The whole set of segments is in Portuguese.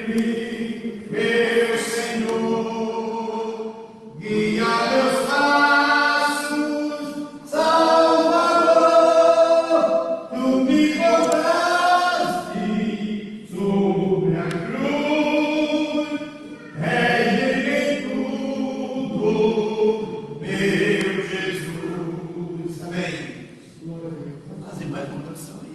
meu Senhor, guia meus passos, Salvador, tu me compraste sobre a cruz, rege em tudo, meu Jesus. Amém. Vamos fazer mais uma oração aí.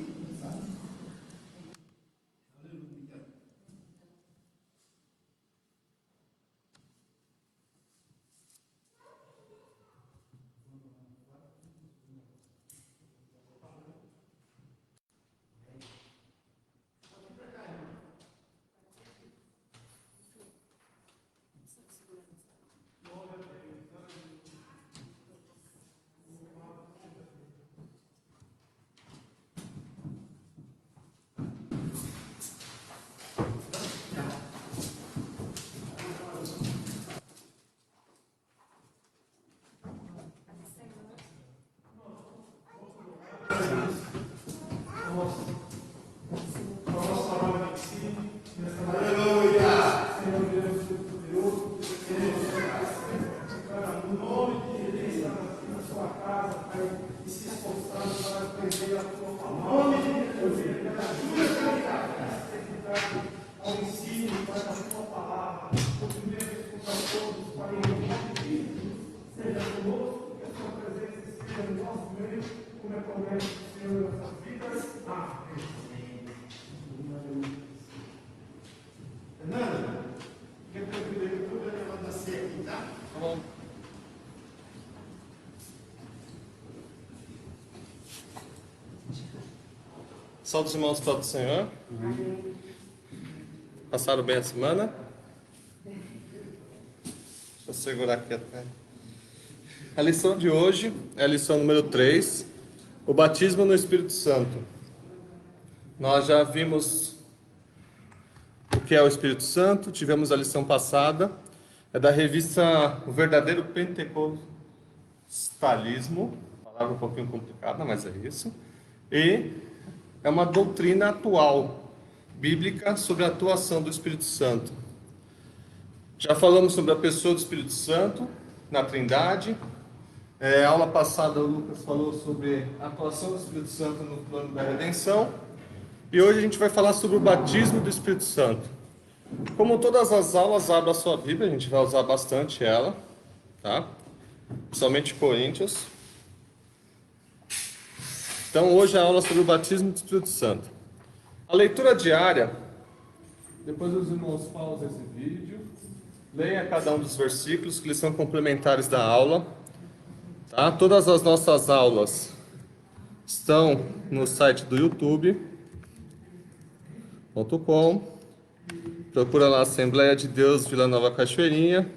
Salve os irmãos para o Senhor. Amém. Passaram bem a semana? Deixa eu segurar aqui atrás. A lição de hoje é a lição número 3, o batismo no Espírito Santo. Nós já vimos o que é o Espírito Santo, tivemos a lição passada, é da revista O Verdadeiro Pentecostalismo, palavra um pouquinho complicada, mas é isso, e é uma doutrina atual, bíblica, sobre a atuação do Espírito Santo. Já falamos sobre a pessoa do Espírito Santo, na Trindade. Aula passada o Lucas falou sobre a atuação do Espírito Santo no plano da redenção. E hoje a gente vai falar sobre o batismo do Espírito Santo. Como todas as aulas, abra a sua Bíblia, a gente vai usar bastante ela, tá? Principalmente Coríntios. Então hoje a aula é sobre o batismo do Espírito Santo. A leitura diária, depois os irmãos pausam esse vídeo, leia cada um dos versículos que eles são complementares da aula. Tá? Todas as nossas aulas estão no site do youtube.com. Procura lá Assembleia de Deus Vila Nova Cachoeirinha.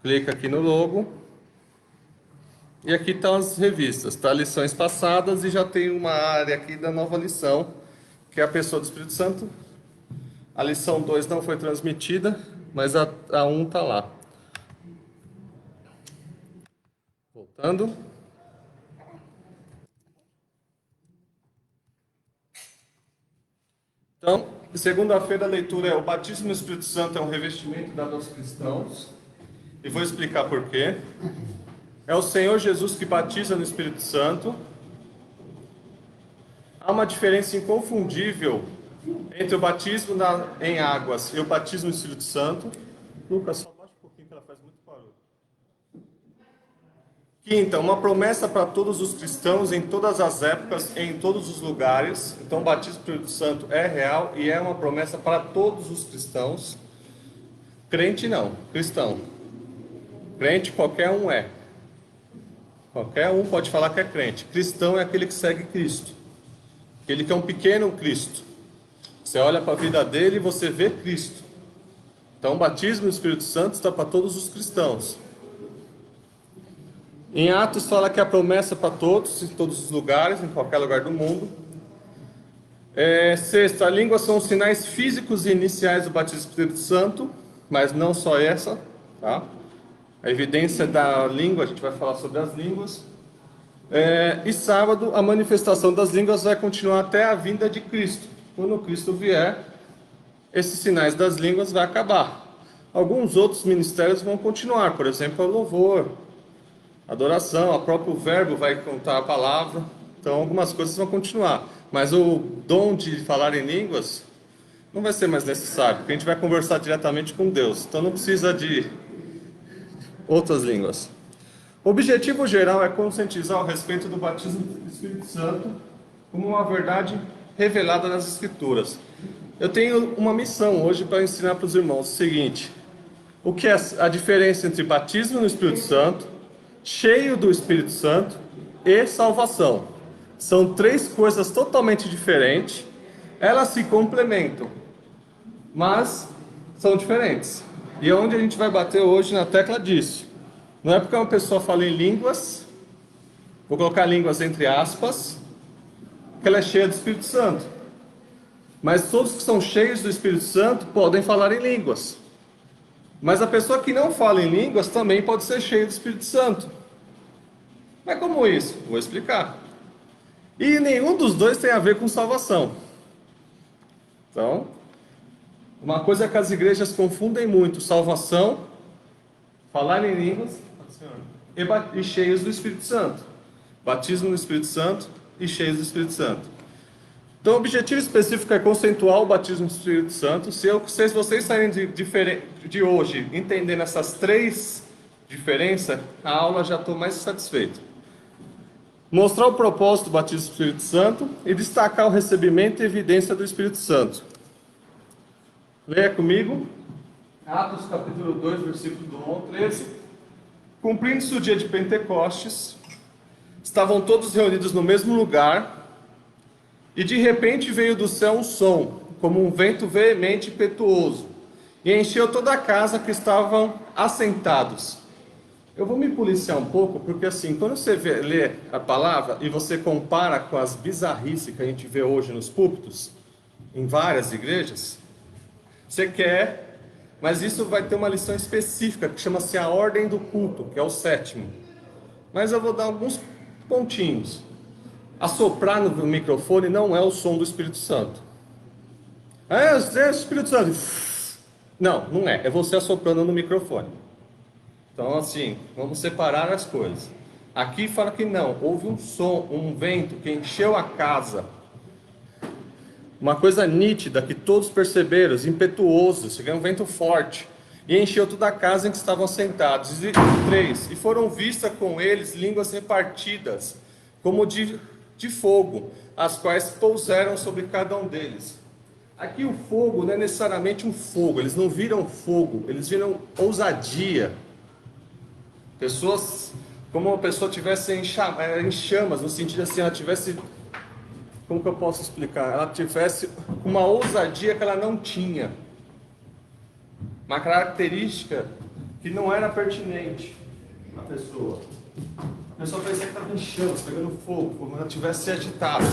Clica aqui no logo. E aqui estão as revistas, tá? Lições passadas, e já tem uma área aqui da nova lição, que é a pessoa do Espírito Santo. A lição 2 não foi transmitida, mas a 1 está lá. Voltando. Então, segunda-feira a leitura é: o batismo no Espírito Santo é um revestimento dado aos cristãos. E vou explicar por quê. É o Senhor Jesus que batiza no Espírito Santo. Há uma diferença inconfundível entre o batismo em águas e o batismo no Espírito Santo. Lucas, só baixa um pouquinho que ela faz muito barulho. Quinta, uma promessa para todos os cristãos em todas as épocas, em todos os lugares. Então o batismo no Espírito Santo é real e é uma promessa para todos os cristãos. Crente não, cristão. Crente qualquer um é. Qualquer um pode falar que é crente. Cristão é aquele que segue Cristo. Aquele que é um pequeno Cristo. Você olha para a vida dele e você vê Cristo. Então o batismo no Espírito Santo está para todos os cristãos. Em Atos fala que a promessa para todos, em todos os lugares, em qualquer lugar do mundo. Sexta, as línguas são os sinais físicos e iniciais do batismo do Espírito Santo, mas não só essa, tá? A evidência da língua, a gente vai falar sobre as línguas. E sábado, a manifestação das línguas vai continuar até a vinda de Cristo. Quando Cristo vier, esses sinais das línguas vai acabar. Alguns outros ministérios vão continuar, por exemplo, o louvor, adoração, o próprio verbo vai contar a palavra, então algumas coisas vão continuar. Mas o dom de falar em línguas não vai ser mais necessário, porque a gente vai conversar diretamente com Deus, então não precisa de outras línguas. O objetivo geral é conscientizar a respeito do batismo do Espírito Santo como uma verdade revelada nas Escrituras. Eu tenho uma missão hoje para ensinar para os irmãos o seguinte: o que é a diferença entre batismo no Espírito Santo, cheio do Espírito Santo e salvação. São três coisas totalmente diferentes, elas se complementam, mas são diferentes. E é onde a gente vai bater hoje na tecla disso. Não é porque uma pessoa fala em línguas, vou colocar línguas entre aspas, que ela é cheia do Espírito Santo. Mas todos que são cheios do Espírito Santo podem falar em línguas. Mas a pessoa que não fala em línguas também pode ser cheia do Espírito Santo. Mas como isso? Vou explicar. E nenhum dos dois tem a ver com salvação. Então, uma coisa que as igrejas confundem muito: salvação, falar em línguas e cheios do Espírito Santo. Batismo no Espírito Santo e cheios do Espírito Santo. Então, o objetivo específico é conceituar o batismo do Espírito Santo. Se vocês saírem de hoje entendendo essas três diferenças, a aula já estou mais satisfeito. Mostrar o propósito do batismo do Espírito Santo e destacar o recebimento e evidência do Espírito Santo. Leia comigo, Atos capítulo 2, versículo do 1 ao 13. Cumprindo-se o dia de Pentecostes, estavam todos reunidos no mesmo lugar, e de repente veio do céu um som, como um vento veemente e impetuoso, e encheu toda a casa que estavam assentados. Eu vou me policiar um pouco, porque assim, quando você lê a palavra e você compara com as bizarrices que a gente vê hoje nos púlpitos, em várias igrejas, você quer, mas isso vai ter uma lição específica, que chama-se a ordem do culto, que é o 7º. Mas eu vou dar alguns pontinhos. Assoprar no microfone não é o som do Espírito Santo. É o Espírito Santo. Não, não é. É você assoprando no microfone. Então, assim, vamos separar as coisas. Aqui fala que não. Houve um som, um vento que encheu a casa. Uma coisa nítida que todos perceberam, impetuoso, chegou um vento forte. E encheu toda a casa em que estavam sentados. E 3. E foram vistas com eles línguas repartidas, como de fogo, as quais pousaram sobre cada um deles. Aqui o fogo não é necessariamente um fogo, eles não viram fogo, eles viram ousadia. Pessoas, como uma pessoa tivesse em chamas, no sentido assim, ela tivesse, como que eu posso explicar? Ela tivesse uma ousadia que ela não tinha. Uma característica que não era pertinente à pessoa. A pessoa parecia que estava em chamas, pegando fogo, como ela tivesse se agitado.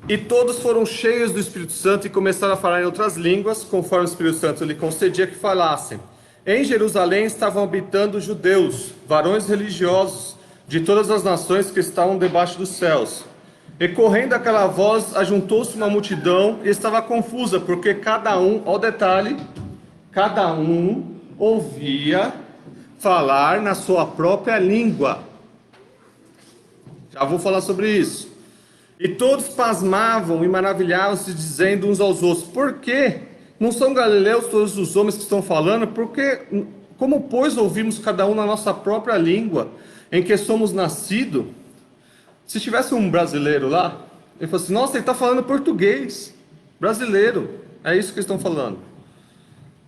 E todos foram cheios do Espírito Santo e começaram a falar em outras línguas, conforme o Espírito Santo lhe concedia que falassem. Em Jerusalém estavam habitando judeus, varões religiosos, de todas as nações que estavam debaixo dos céus. E correndo aquela voz, ajuntou-se uma multidão e estava confusa, porque cada um, ao detalhe, cada um ouvia falar na sua própria língua. Já vou falar sobre isso. E todos pasmavam e maravilhavam-se, dizendo uns aos outros: por quê? Não são galileus todos os homens que estão falando? Porque, como pois ouvimos cada um na nossa própria língua, em que somos nascidos? Se tivesse um brasileiro lá, ele falou assim: nossa, ele está falando português. Brasileiro, é isso que eles estão falando.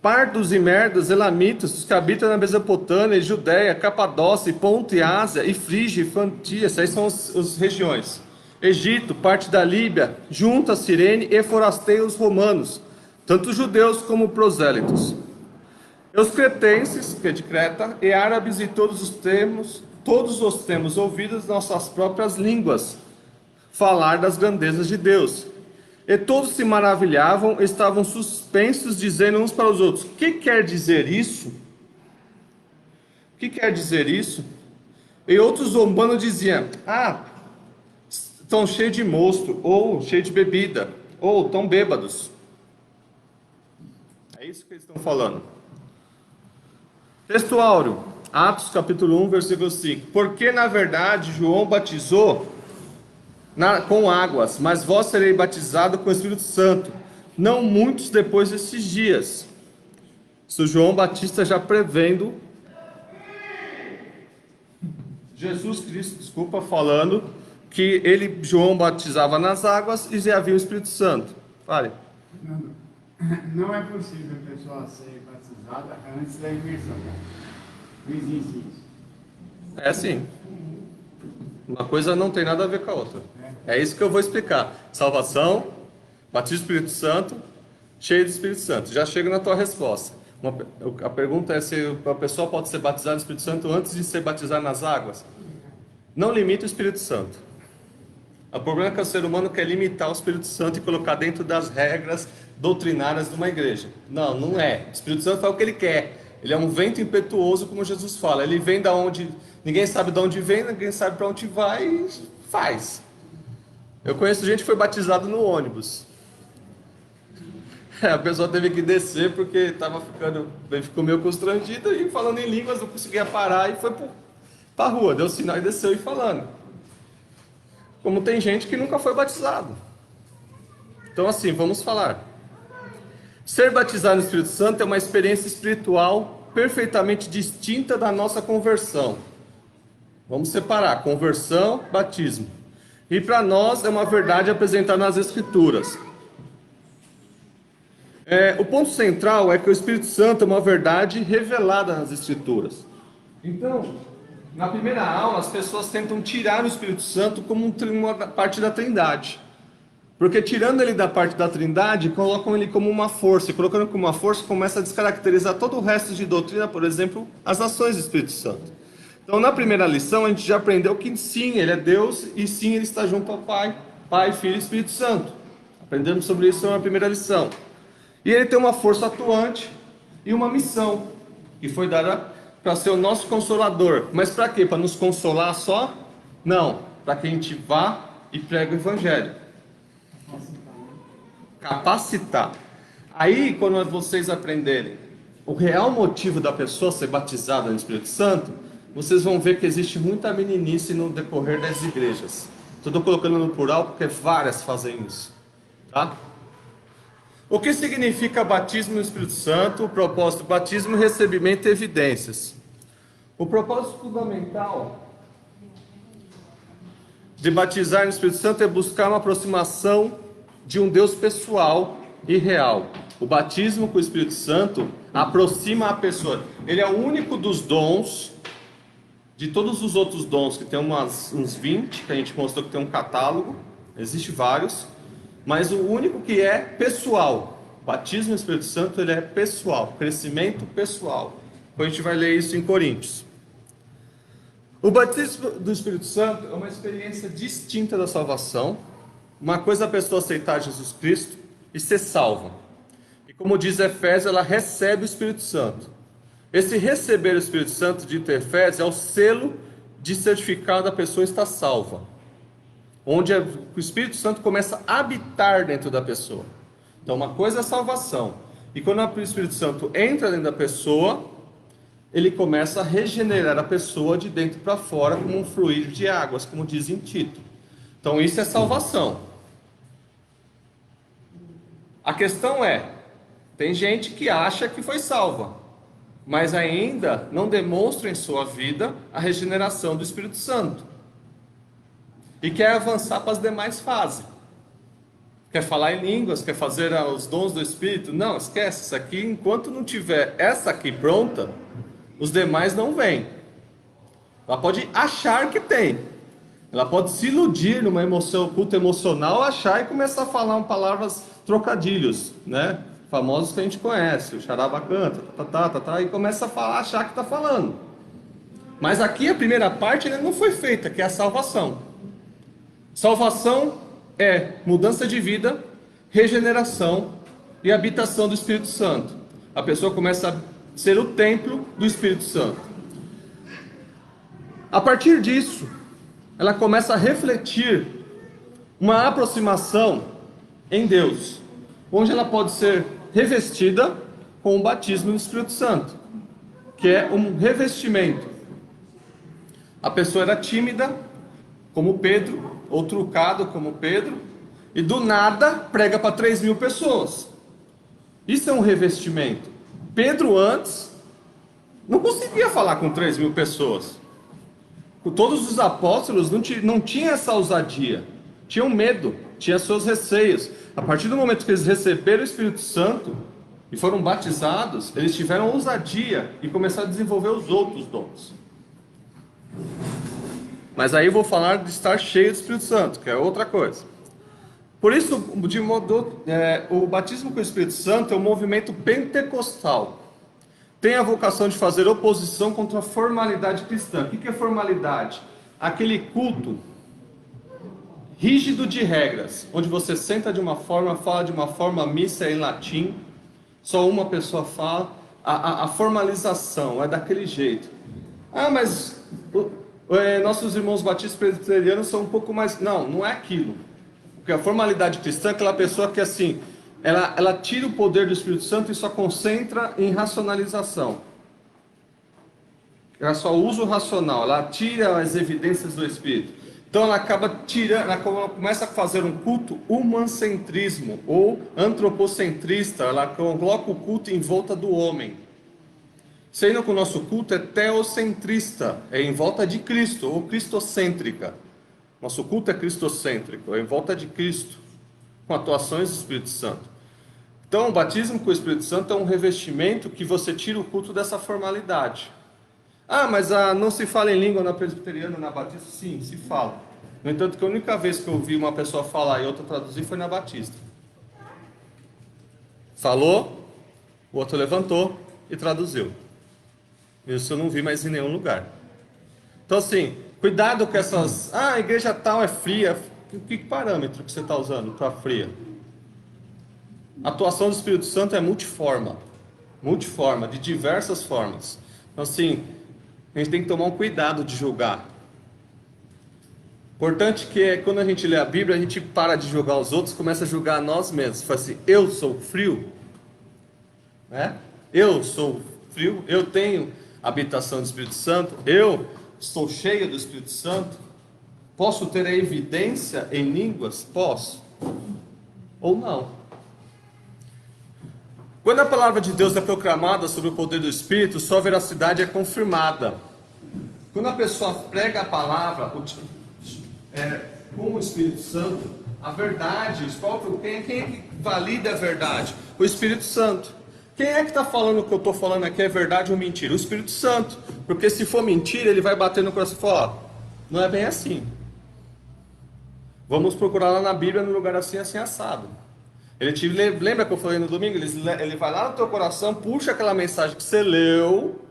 Pardos e merdas, elamitas, os que habitam na Mesopotâmia, Judéia, Capadócia, Ponto e Ásia, e Frígia, e Fantia, essas são as regiões. Egito, parte da Líbia, junto a Cirene, e forasteiros romanos, tanto judeus como prosélitos. E os cretenses, que é de Creta, e árabes, e todos os temos ouvido nossas próprias línguas falar das grandezas de Deus. E todos se maravilhavam, estavam suspensos, dizendo uns para os outros: o que quer dizer isso? O que quer dizer isso? E outros zombando diziam: estão cheios de mosto, ou cheios de bebida, ou estão bêbados. É isso que eles estão falando. Texto áureo, Atos capítulo 1, versículo 5. Porque na verdade João batizou com águas, mas vós sereis batizados com o Espírito Santo, não muitos depois desses dias. Isso João Batista já prevendo Jesus Cristo, falando que João batizava nas águas e já havia o Espírito Santo. Fale. Não é possível a pessoa ser batizada antes da imersão. Não existe isso. É sim. Uma coisa não tem nada a ver com a outra. É isso que eu vou explicar. Salvação, batismo do Espírito Santo, cheio do Espírito Santo. Já chego na tua resposta. A pergunta é se a pessoa pode ser batizada no Espírito Santo antes de ser batizada nas águas. Não limita o Espírito Santo. O problema é que o ser humano quer limitar o Espírito Santo e colocar dentro das regras doutrinárias de uma igreja. Não, não é. O Espírito Santo faz o que ele quer. Ele é um vento impetuoso, como Jesus fala. Ele vem da onde... Ninguém sabe de onde vem, ninguém sabe para onde vai e faz. Eu conheço gente que foi batizada no ônibus. A pessoa teve que descer porque ficou meio constrangida e falando em línguas, não conseguia parar e foi para a rua. Deu sinal e desceu e falando. Como tem gente que nunca foi batizado. Então assim, vamos falar. Ser batizado no Espírito Santo é uma experiência espiritual perfeitamente distinta da nossa conversão. Vamos separar conversão, batismo. E para nós é uma verdade apresentada nas Escrituras. O ponto central é que o Espírito Santo é uma verdade revelada nas Escrituras. Então, na primeira aula, as pessoas tentam tirar o Espírito Santo como uma parte da Trindade. Porque tirando ele da parte da Trindade, colocam ele como uma força. E colocando como uma força, começa a descaracterizar todo o resto de doutrina, por exemplo, as ações do Espírito Santo. Então, na primeira lição, a gente já aprendeu que sim, ele é Deus e sim, ele está junto ao Pai, Filho e Espírito Santo. Aprendemos sobre isso na primeira lição. E ele tem uma força atuante e uma missão, que foi dada para ser o nosso consolador. Mas para quê? Para nos consolar só? Não, para que a gente vá e pregue o Evangelho. Capacitar. Aí, quando vocês aprenderem o real motivo da pessoa ser batizada no Espírito Santo, vocês vão ver que existe muita meninice no decorrer das igrejas. Estou colocando no plural porque várias fazem isso. Tá? O que significa batismo no Espírito Santo? O propósito do batismo, recebimento e evidências. O propósito fundamental de batizar no Espírito Santo é buscar uma aproximação de um Deus pessoal e real. O batismo com o Espírito Santo aproxima a pessoa. Ele é o único dos dons, de todos os outros dons, que tem uns 20, que a gente mostrou que tem um catálogo, existe vários, mas o único que é pessoal. O batismo no Espírito Santo, ele é pessoal, crescimento pessoal. Depois a gente vai ler isso em Coríntios. O batismo do Espírito Santo é uma experiência distinta da salvação. Uma coisa é a pessoa aceitar Jesus Cristo e ser salva. E como diz Efésios, ela recebe o Espírito Santo. Esse receber o Espírito Santo, dito Efésios, é o selo de certificado da pessoa estar salva. Onde o Espírito Santo começa a habitar dentro da pessoa. Então uma coisa é a salvação. E quando o Espírito Santo entra dentro da pessoa, ele começa a regenerar a pessoa de dentro para fora como um fluir de águas, como diz em Tito. Então isso é salvação. A questão é, tem gente que acha que foi salva, mas ainda não demonstra em sua vida a regeneração do Espírito Santo. E quer avançar para as demais fases. Quer falar em línguas, quer fazer os dons do Espírito. Não, esquece isso aqui. Enquanto não tiver essa aqui pronta, os demais não vêm. Ela pode achar que tem. Ela pode se iludir numa emoção, culto emocional, achar e começar a falar palavras trocadilhos, né? Famosos que a gente conhece. O Charaba canta, e começa a falar, achar que está falando. Mas aqui a primeira parte ainda não foi feita, que é a salvação. Salvação é mudança de vida, regeneração e habitação do Espírito Santo. A pessoa começa a ser o templo do Espírito Santo. A partir disso, ela começa a refletir uma aproximação em Deus, onde ela pode ser revestida com o batismo no Espírito Santo, que é um revestimento. A pessoa era tímida, como Pedro, ou trucado como Pedro, e do nada prega para 3.000 pessoas. Isso é um revestimento. Pedro antes não conseguia falar com 3.000 pessoas. Todos os apóstolos não tinham essa ousadia, tinham medo, tinham seus receios. A partir do momento que eles receberam o Espírito Santo e foram batizados, eles tiveram ousadia e começaram a desenvolver os outros dons. Mas aí eu vou falar de estar cheio do Espírito Santo, que é outra coisa. Por isso, o batismo com o Espírito Santo é um movimento pentecostal. Tem a vocação de fazer oposição contra a formalidade cristã. O que é formalidade? Aquele culto rígido de regras, onde você senta de uma forma, fala de uma forma, a missa é em latim, só uma pessoa fala. A formalização é daquele jeito. Ah, mas nossos irmãos batistas presbiterianos são um pouco mais... Não é aquilo. Porque a formalidade cristã é aquela pessoa que assim, ela tira o poder do Espírito Santo e só concentra em racionalização. Ela só usa o racional, ela tira as evidências do Espírito. Então ela acaba tirando, ela começa a fazer um culto humancentrismo ou antropocentrista. Ela coloca o culto em volta do homem. Sendo que o nosso culto é teocentrista, é em volta de Cristo, ou cristocêntrica. Nosso culto é cristocêntrico, é em volta de Cristo, com atuações do Espírito Santo. Então, o batismo com o Espírito Santo é um revestimento que você tira o culto dessa formalidade. Ah, mas não se fala em língua na presbiteriana, na batista? Sim, se fala. No entanto, que a única vez que eu ouvi uma pessoa falar e outra traduzir foi na batista. Falou, o outro levantou e traduziu. Isso eu não vi mais em nenhum lugar. Então assim, cuidado com essas... a igreja tal é fria. Que parâmetro que você está usando para fria? A atuação do Espírito Santo é multiforme, de diversas formas. Então assim, a gente tem que tomar um cuidado de julgar. Importante que é quando a gente lê a Bíblia, a gente para de julgar os outros, começa a julgar nós mesmos. Fala assim, eu sou frio, né? Eu sou frio, eu tenho habitação do Espírito Santo, eu estou cheio do Espírito Santo, posso ter a evidência em línguas? Posso, ou não. Quando a palavra de Deus é proclamada sobre o poder do Espírito, sua veracidade é confirmada. Quando a pessoa prega a palavra com o Espírito Santo, a verdade, quem é que valida a verdade? O Espírito Santo. Quem é que está falando o que eu estou falando aqui é verdade ou mentira? O Espírito Santo. Porque se for mentira, ele vai bater no coração e falar, não é bem assim. Vamos procurar lá na Bíblia, no lugar assim, assim, assado. Lembra que eu falei no domingo? Ele vai lá no teu coração, puxa aquela mensagem que você leu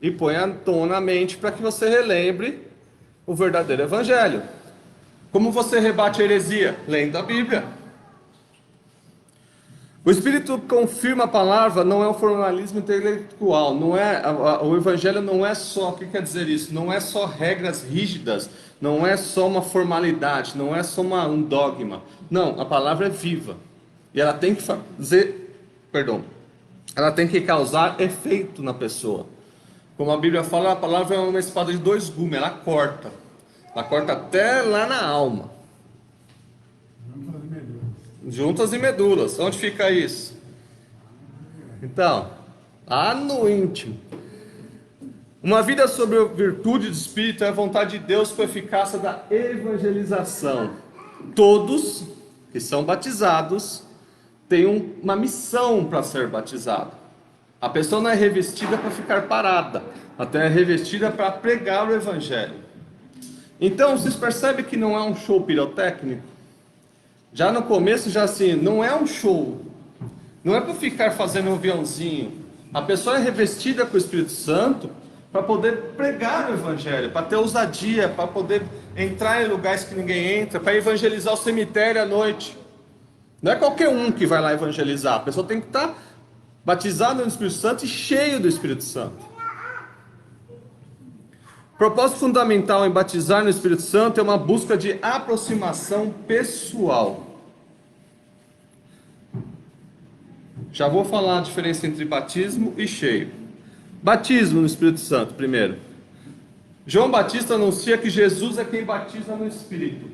e põe à tona a mente para que você relembre o verdadeiro evangelho. Como você rebate a heresia? Lendo a Bíblia. O Espírito confirma a palavra, não é um formalismo intelectual, o Evangelho não é só, o que quer dizer isso? Não é só regras rígidas, não é só uma formalidade, não é só um dogma. Não, a palavra é viva, e ela tem que ela tem que causar efeito na pessoa. Como a Bíblia fala, a palavra é uma espada de 2 gumes, ela corta até lá na alma. Juntas e medulas. Onde fica isso? Então, lá no íntimo. Uma vida sobre a virtude do Espírito é a vontade de Deus com a eficácia da evangelização. Todos que são batizados têm uma missão para ser batizado. A pessoa não é revestida para ficar parada, ela é revestida para pregar o Evangelho. Então, vocês percebem que não é um show pirotécnico? Já no começo, já assim, não é um show, não é para ficar fazendo um aviãozinho. A pessoa é revestida com o Espírito Santo para poder pregar o Evangelho, para ter ousadia, para poder entrar em lugares que ninguém entra, para evangelizar o cemitério à noite. Não é qualquer um que vai lá evangelizar, a pessoa tem que estar batizada no Espírito Santo e cheio do Espírito Santo. O propósito fundamental em batizar no Espírito Santo é uma busca de aproximação pessoal. Já vou falar a diferença entre batismo e cheio. Batismo no Espírito Santo, primeiro. João Batista anuncia que Jesus é quem batiza no Espírito.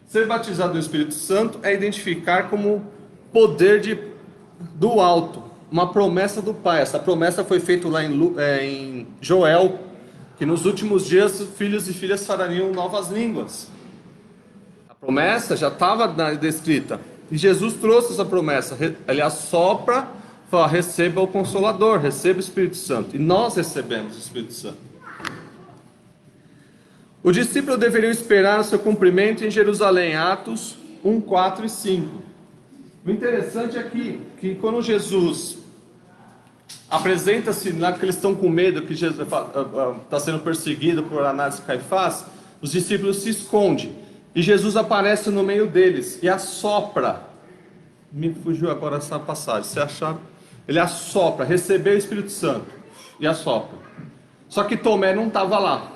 Ser batizado no Espírito Santo é identificar como poder do alto, uma promessa do Pai. Essa promessa foi feita lá em Joel, que nos últimos dias filhos e filhas farariam novas línguas. A promessa já estava descrita. E Jesus trouxe essa promessa. Ele assopra, fala: receba o Consolador, receba o Espírito Santo. E nós recebemos o Espírito Santo. O discípulo deveria esperar o seu cumprimento em Jerusalém, Atos 1, 4 e 5. O interessante é que quando Jesus apresenta-se lá, que eles estão com medo, que Jesus está sendo perseguido por Anás e Caifás, os discípulos se escondem. E Jesus aparece no meio deles e assopra. Me fugiu agora essa passagem. Você acharam? Ele assopra, recebeu o Espírito Santo e assopra. Só que Tomé não estava lá,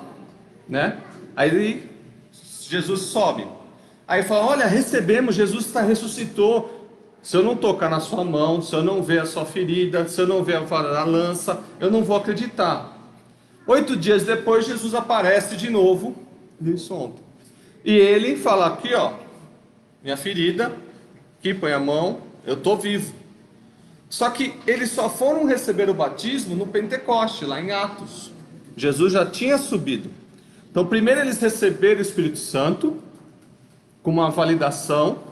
né? Aí Jesus sobe. Aí fala: olha, recebemos, Jesus ressuscitou. Se eu não tocar na sua mão, se eu não ver a sua ferida, se eu não ver a lança, eu não vou acreditar. 8 dias depois, Jesus aparece de novo. Isso ontem. E ele fala: aqui ó, minha ferida, aqui põe a mão, eu estou vivo. Só que eles só foram receber o batismo no Pentecoste, lá em Atos. Jesus já tinha subido. Então primeiro eles receberam o Espírito Santo, com uma validação.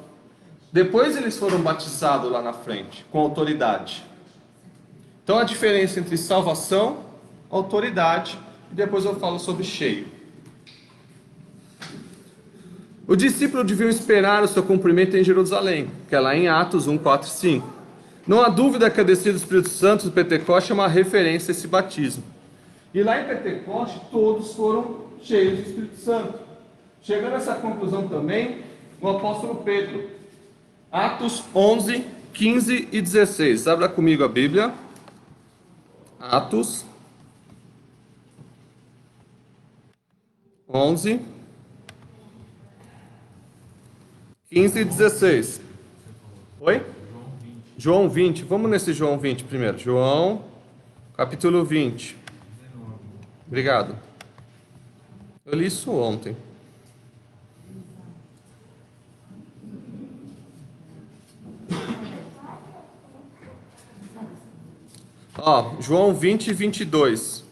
Depois eles foram batizados lá na frente, com autoridade. Então a diferença entre salvação, autoridade, e depois eu falo sobre cheio. O discípulo devia esperar o seu cumprimento em Jerusalém, que é lá em Atos 1, 4 e 5. Não há dúvida que a descida do Espírito Santo do Pentecoste é uma referência a esse batismo. E lá em Pentecoste todos foram cheios do Espírito Santo. Chegando a essa conclusão também, o apóstolo Pedro. Atos 11, 15 e 16. Abra comigo a Bíblia. Atos 11, 15 e 16. Oi? João 20. Vamos nesse João 20 primeiro. João, capítulo 20. Obrigado. Eu li isso ontem. João 20, 22.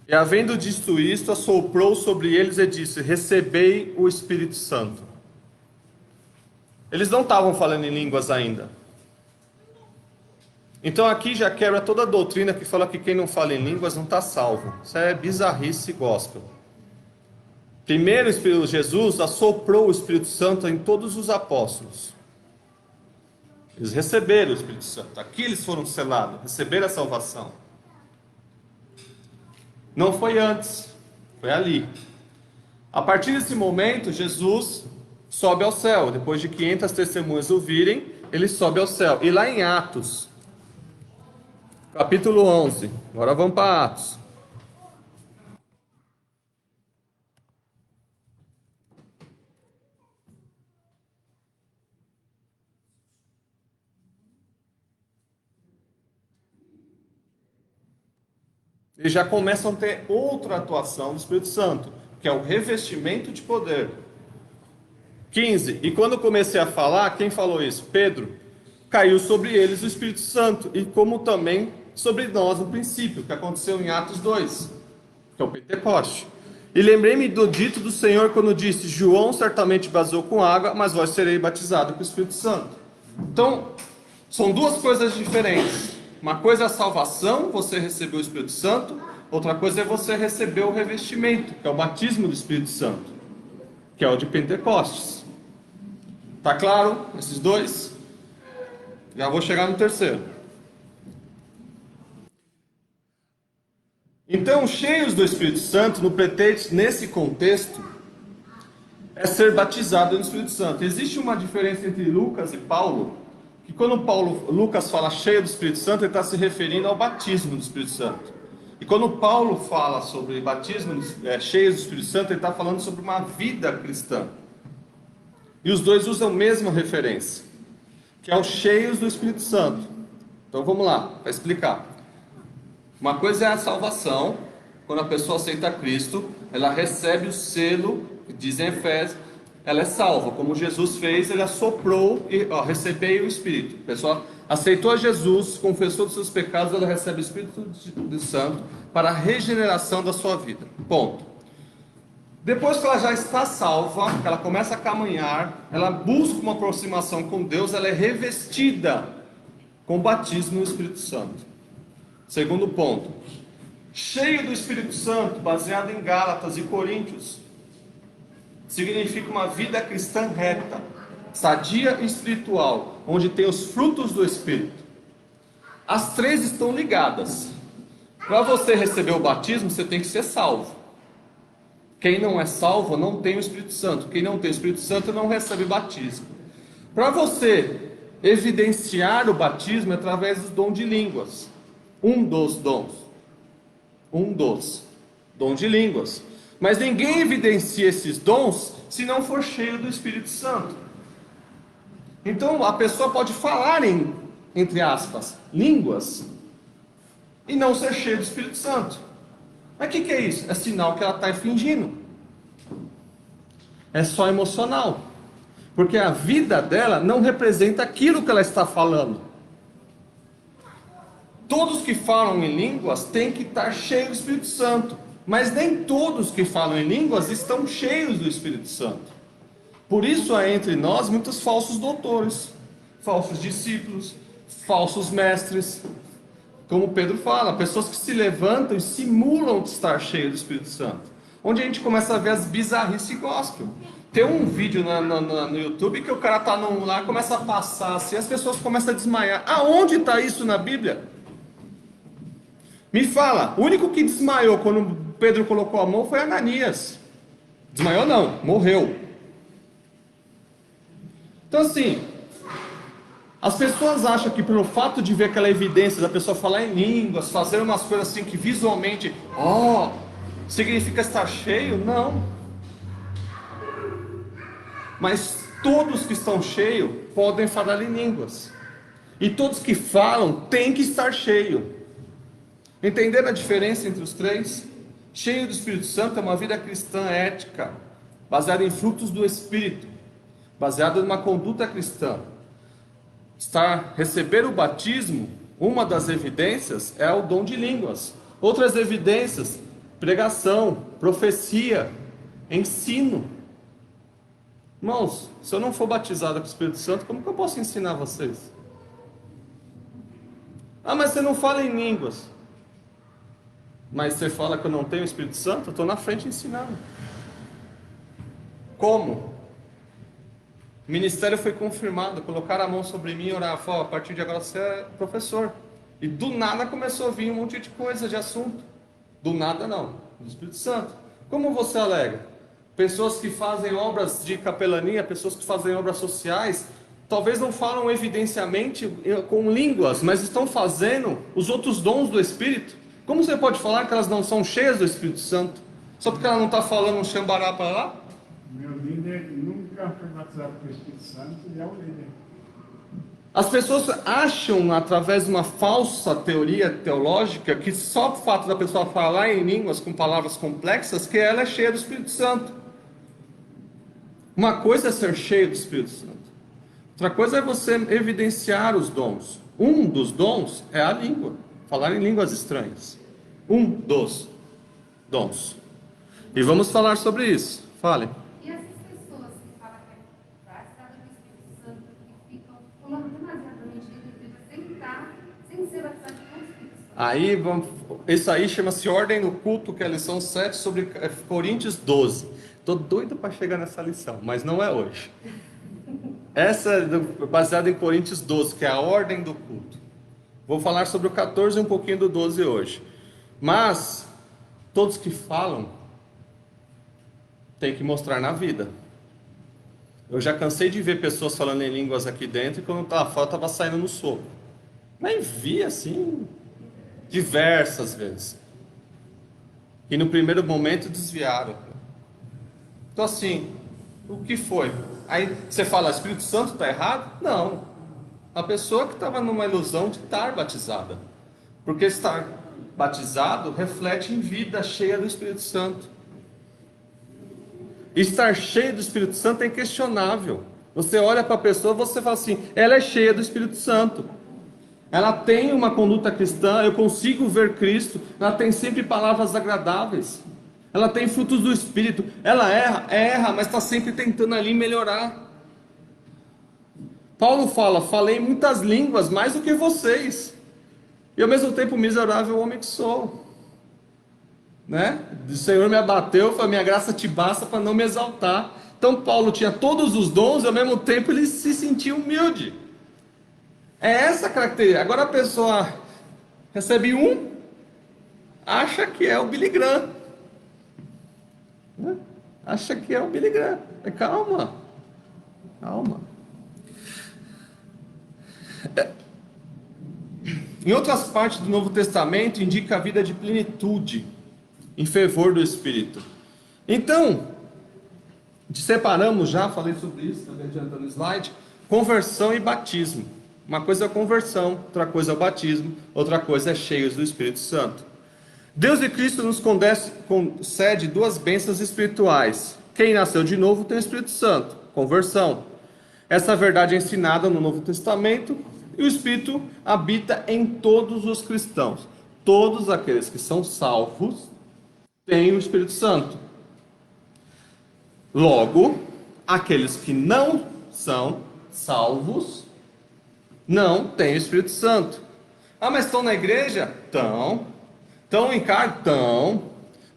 E havendo dito isto, assoprou sobre eles e disse: recebei o Espírito Santo. Eles não estavam falando em línguas ainda. Então aqui já quebra toda a doutrina que fala que quem não fala em línguas não está salvo. Isso é bizarrice gospel. Primeiro, Jesus assoprou o Espírito Santo em todos os apóstolos. Eles receberam o Espírito Santo. Aqui eles foram selados, receberam a salvação. Não foi antes, foi ali. A partir desse momento, Jesus sobe ao céu. Depois de 500 testemunhas o virem, ele sobe ao céu. E lá em Atos, capítulo 11. Agora vamos para Atos. Eles já começam a ter outra atuação do Espírito Santo, que é o revestimento de poder. 15. E quando eu comecei a falar, quem falou isso? Pedro. Caiu sobre eles o Espírito Santo, e como também sobre nós no princípio, que aconteceu em Atos 2, que é o Pentecoste. E lembrei-me do dito do Senhor quando disse: João certamente batizou com água, mas vós sereis batizados com o Espírito Santo. Então, são duas coisas diferentes. Uma coisa é a salvação, você recebeu o Espírito Santo. Outra coisa é você receber o revestimento, que é o batismo do Espírito Santo, que é o de Pentecostes. Tá claro? Esses dois? Já vou chegar no terceiro. Então, cheios do Espírito Santo, no pretexto, nesse contexto, é ser batizado no Espírito Santo. Existe uma diferença entre Lucas e Paulo, que quando Lucas fala cheio do Espírito Santo, ele está se referindo ao batismo do Espírito Santo. E quando Paulo fala sobre batismo cheios do Espírito Santo, ele está falando sobre uma vida cristã. E os dois usam a mesma referência, que é os cheios do Espírito Santo. Então vamos lá, para explicar. Uma coisa é a salvação, quando a pessoa aceita Cristo, ela recebe o selo, que diz em Efésios, ela é salva, como Jesus fez, ele assoprou e recebeu o Espírito. A pessoa aceitou a Jesus, confessou dos seus pecados, ela recebe o Espírito Santo para a regeneração da sua vida. Ponto. Depois que ela já está salva, que ela começa a caminhar, ela busca uma aproximação com Deus, ela é revestida com o batismo no Espírito Santo. Segundo ponto, cheio do Espírito Santo, baseado em Gálatas e Coríntios, significa uma vida cristã reta, sadia e espiritual, onde tem os frutos do Espírito. As três estão ligadas. Para você receber o batismo, você tem que ser salvo. Quem não é salvo não tem o Espírito Santo. Quem não tem o Espírito Santo não recebe batismo. Para você evidenciar o batismo é através do dom de línguas. Um dos dons. Dom de línguas. Mas ninguém evidencia esses dons se não for cheio do Espírito Santo. Então a pessoa pode falar entre aspas, línguas, e não ser cheio do Espírito Santo. Mas o que é isso? É sinal que ela está fingindo. É só emocional. Porque a vida dela não representa aquilo que ela está falando. Todos que falam em línguas têm que estar cheios do Espírito Santo. Mas nem todos que falam em línguas estão cheios do Espírito Santo. Por isso há entre nós muitos falsos doutores, falsos discípulos, falsos mestres. Como Pedro fala, pessoas que se levantam e simulam de estar cheios do Espírito Santo. Onde a gente começa a ver as bizarrices gospel. Tem um vídeo no YouTube que o cara está lá, começa a passar assim, as pessoas começam a desmaiar. Aonde está isso na Bíblia? Me fala, o único que desmaiou quando Pedro colocou a mão foi Ananias. Desmaiou não, morreu. Então assim, as pessoas acham que pelo fato de ver aquela evidência da pessoa falar em línguas, fazer umas coisas assim que visualmente, significa estar cheio? Não. Mas todos que estão cheios podem falar em línguas. E todos que falam têm que estar cheios. Entenderam a diferença entre os três? Cheio do Espírito Santo é uma vida cristã ética, baseada em frutos do Espírito, baseada numa conduta cristã. Receber o batismo, uma das evidências é o dom de línguas. Outras evidências, pregação, profecia, ensino. Irmãos, se eu não for batizado com o Espírito Santo, como que eu posso ensinar vocês? Mas você não fala em línguas. Mas você fala que eu não tenho o Espírito Santo? Eu estou na frente ensinando. Como? O ministério foi confirmado, colocaram a mão sobre mim e oraram, a partir de agora você é professor. E do nada começou a vir um monte de coisa, de assunto. Do nada não, do Espírito Santo. Como você alega? Pessoas que fazem obras de capelania, pessoas que fazem obras sociais, talvez não falam evidenciamente com línguas, mas estão fazendo os outros dons do Espírito. Como você pode falar que elas não são cheias do Espírito Santo? Só porque ela não está falando um xambará para lá? Meu líder nunca foi batizado com o Espírito Santo e é o líder. As pessoas acham, através de uma falsa teoria teológica, que só o fato da pessoa falar em línguas com palavras complexas, que ela é cheia do Espírito Santo. Uma coisa é ser cheio do Espírito Santo. Outra coisa é você evidenciar os dons. Um dos dons é a língua. Falar em línguas estranhas. Um dos dons. E vamos falar sobre isso. Fale. E essas pessoas que falam que é batizada com o Espírito Santo, que ficam pulando demasiadamente sem ser batizado com o Espírito Santo. Aí, isso aí chama-se Ordem no Culto, que é a lição 7 sobre Coríntios 12. Estou doido para chegar nessa lição, mas não é hoje. Essa é baseada em Coríntios 12, que é a Ordem do Culto. Vou falar sobre o 14 e um pouquinho do 12 hoje. Mas, todos que falam, tem que mostrar na vida. Eu já cansei de ver pessoas falando em línguas aqui dentro, e quando estava fora, estava saindo no soco. Mas vi assim, diversas vezes. que no primeiro momento desviaram. Então assim, o que foi? Aí você fala, o Espírito Santo está errado? Não. A pessoa que estava numa ilusão de estar batizada. Porque estar batizado reflete em vida cheia do Espírito Santo. Estar cheio do Espírito Santo é inquestionável. Você olha para a pessoa, você fala assim, ela é cheia do Espírito Santo. Ela tem uma conduta cristã, eu consigo ver Cristo, ela tem sempre palavras agradáveis. Ela tem frutos do Espírito. Ela erra, mas está sempre tentando ali melhorar. Paulo fala, falei muitas línguas, mais do que vocês. E ao mesmo tempo, miserável homem que sou. Né? O Senhor me abateu, foi, minha graça te basta para não me exaltar. Então Paulo tinha todos os dons e ao mesmo tempo ele se sentia humilde. É essa a característica. Agora a pessoa recebe acha que é o Billy Graham. Né? Acha que é o Billy Graham. Calma. Em outras partes do Novo Testamento indica a vida de plenitude em fervor do Espírito. Então, separamos já, falei sobre isso, também adiantando o slide, conversão e batismo. Uma coisa é a conversão, outra coisa é o batismo, outra coisa é cheios do Espírito Santo. Deus e Cristo nos concede duas bênçãos espirituais. Quem nasceu de novo tem o Espírito Santo, conversão. Essa verdade é ensinada no Novo Testamento e o Espírito habita em todos os cristãos. Todos aqueles que são salvos têm o Espírito Santo. Logo, aqueles que não são salvos não têm o Espírito Santo. Ah, mas estão na igreja? Estão em cargo? Estão.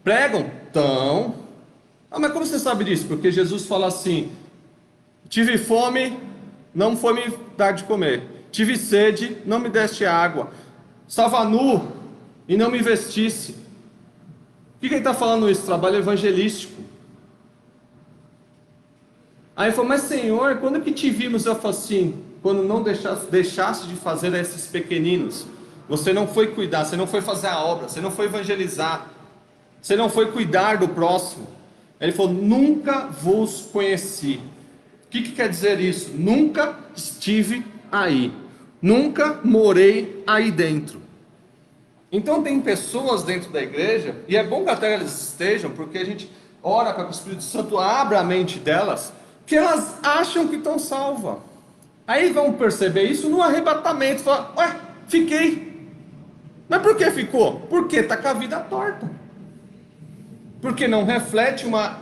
Pregam? Estão. Ah, mas como você sabe disso? Porque Jesus fala assim, tive fome, não foi me dar de comer. Tive sede, não me deste água. Estava nu e não me vestisse. Por que ele está falando isso? Trabalho evangelístico. Aí ele falou, mas Senhor, quando que te vimos? Eu falo assim, quando não deixasse de fazer a esses pequeninos. Você não foi cuidar, você não foi fazer a obra, você não foi evangelizar, você não foi cuidar do próximo. Ele falou, nunca vos conheci. O que quer dizer isso? Nunca estive aí. Nunca morei aí dentro. Então tem pessoas dentro da igreja, e é bom que até elas estejam, porque a gente ora para que o Espírito Santo abra a mente delas, que elas acham que estão salvas. Aí vão perceber isso no arrebatamento, falar, ué, fiquei. Mas por que ficou? Porque está com a vida torta. Porque não reflete uma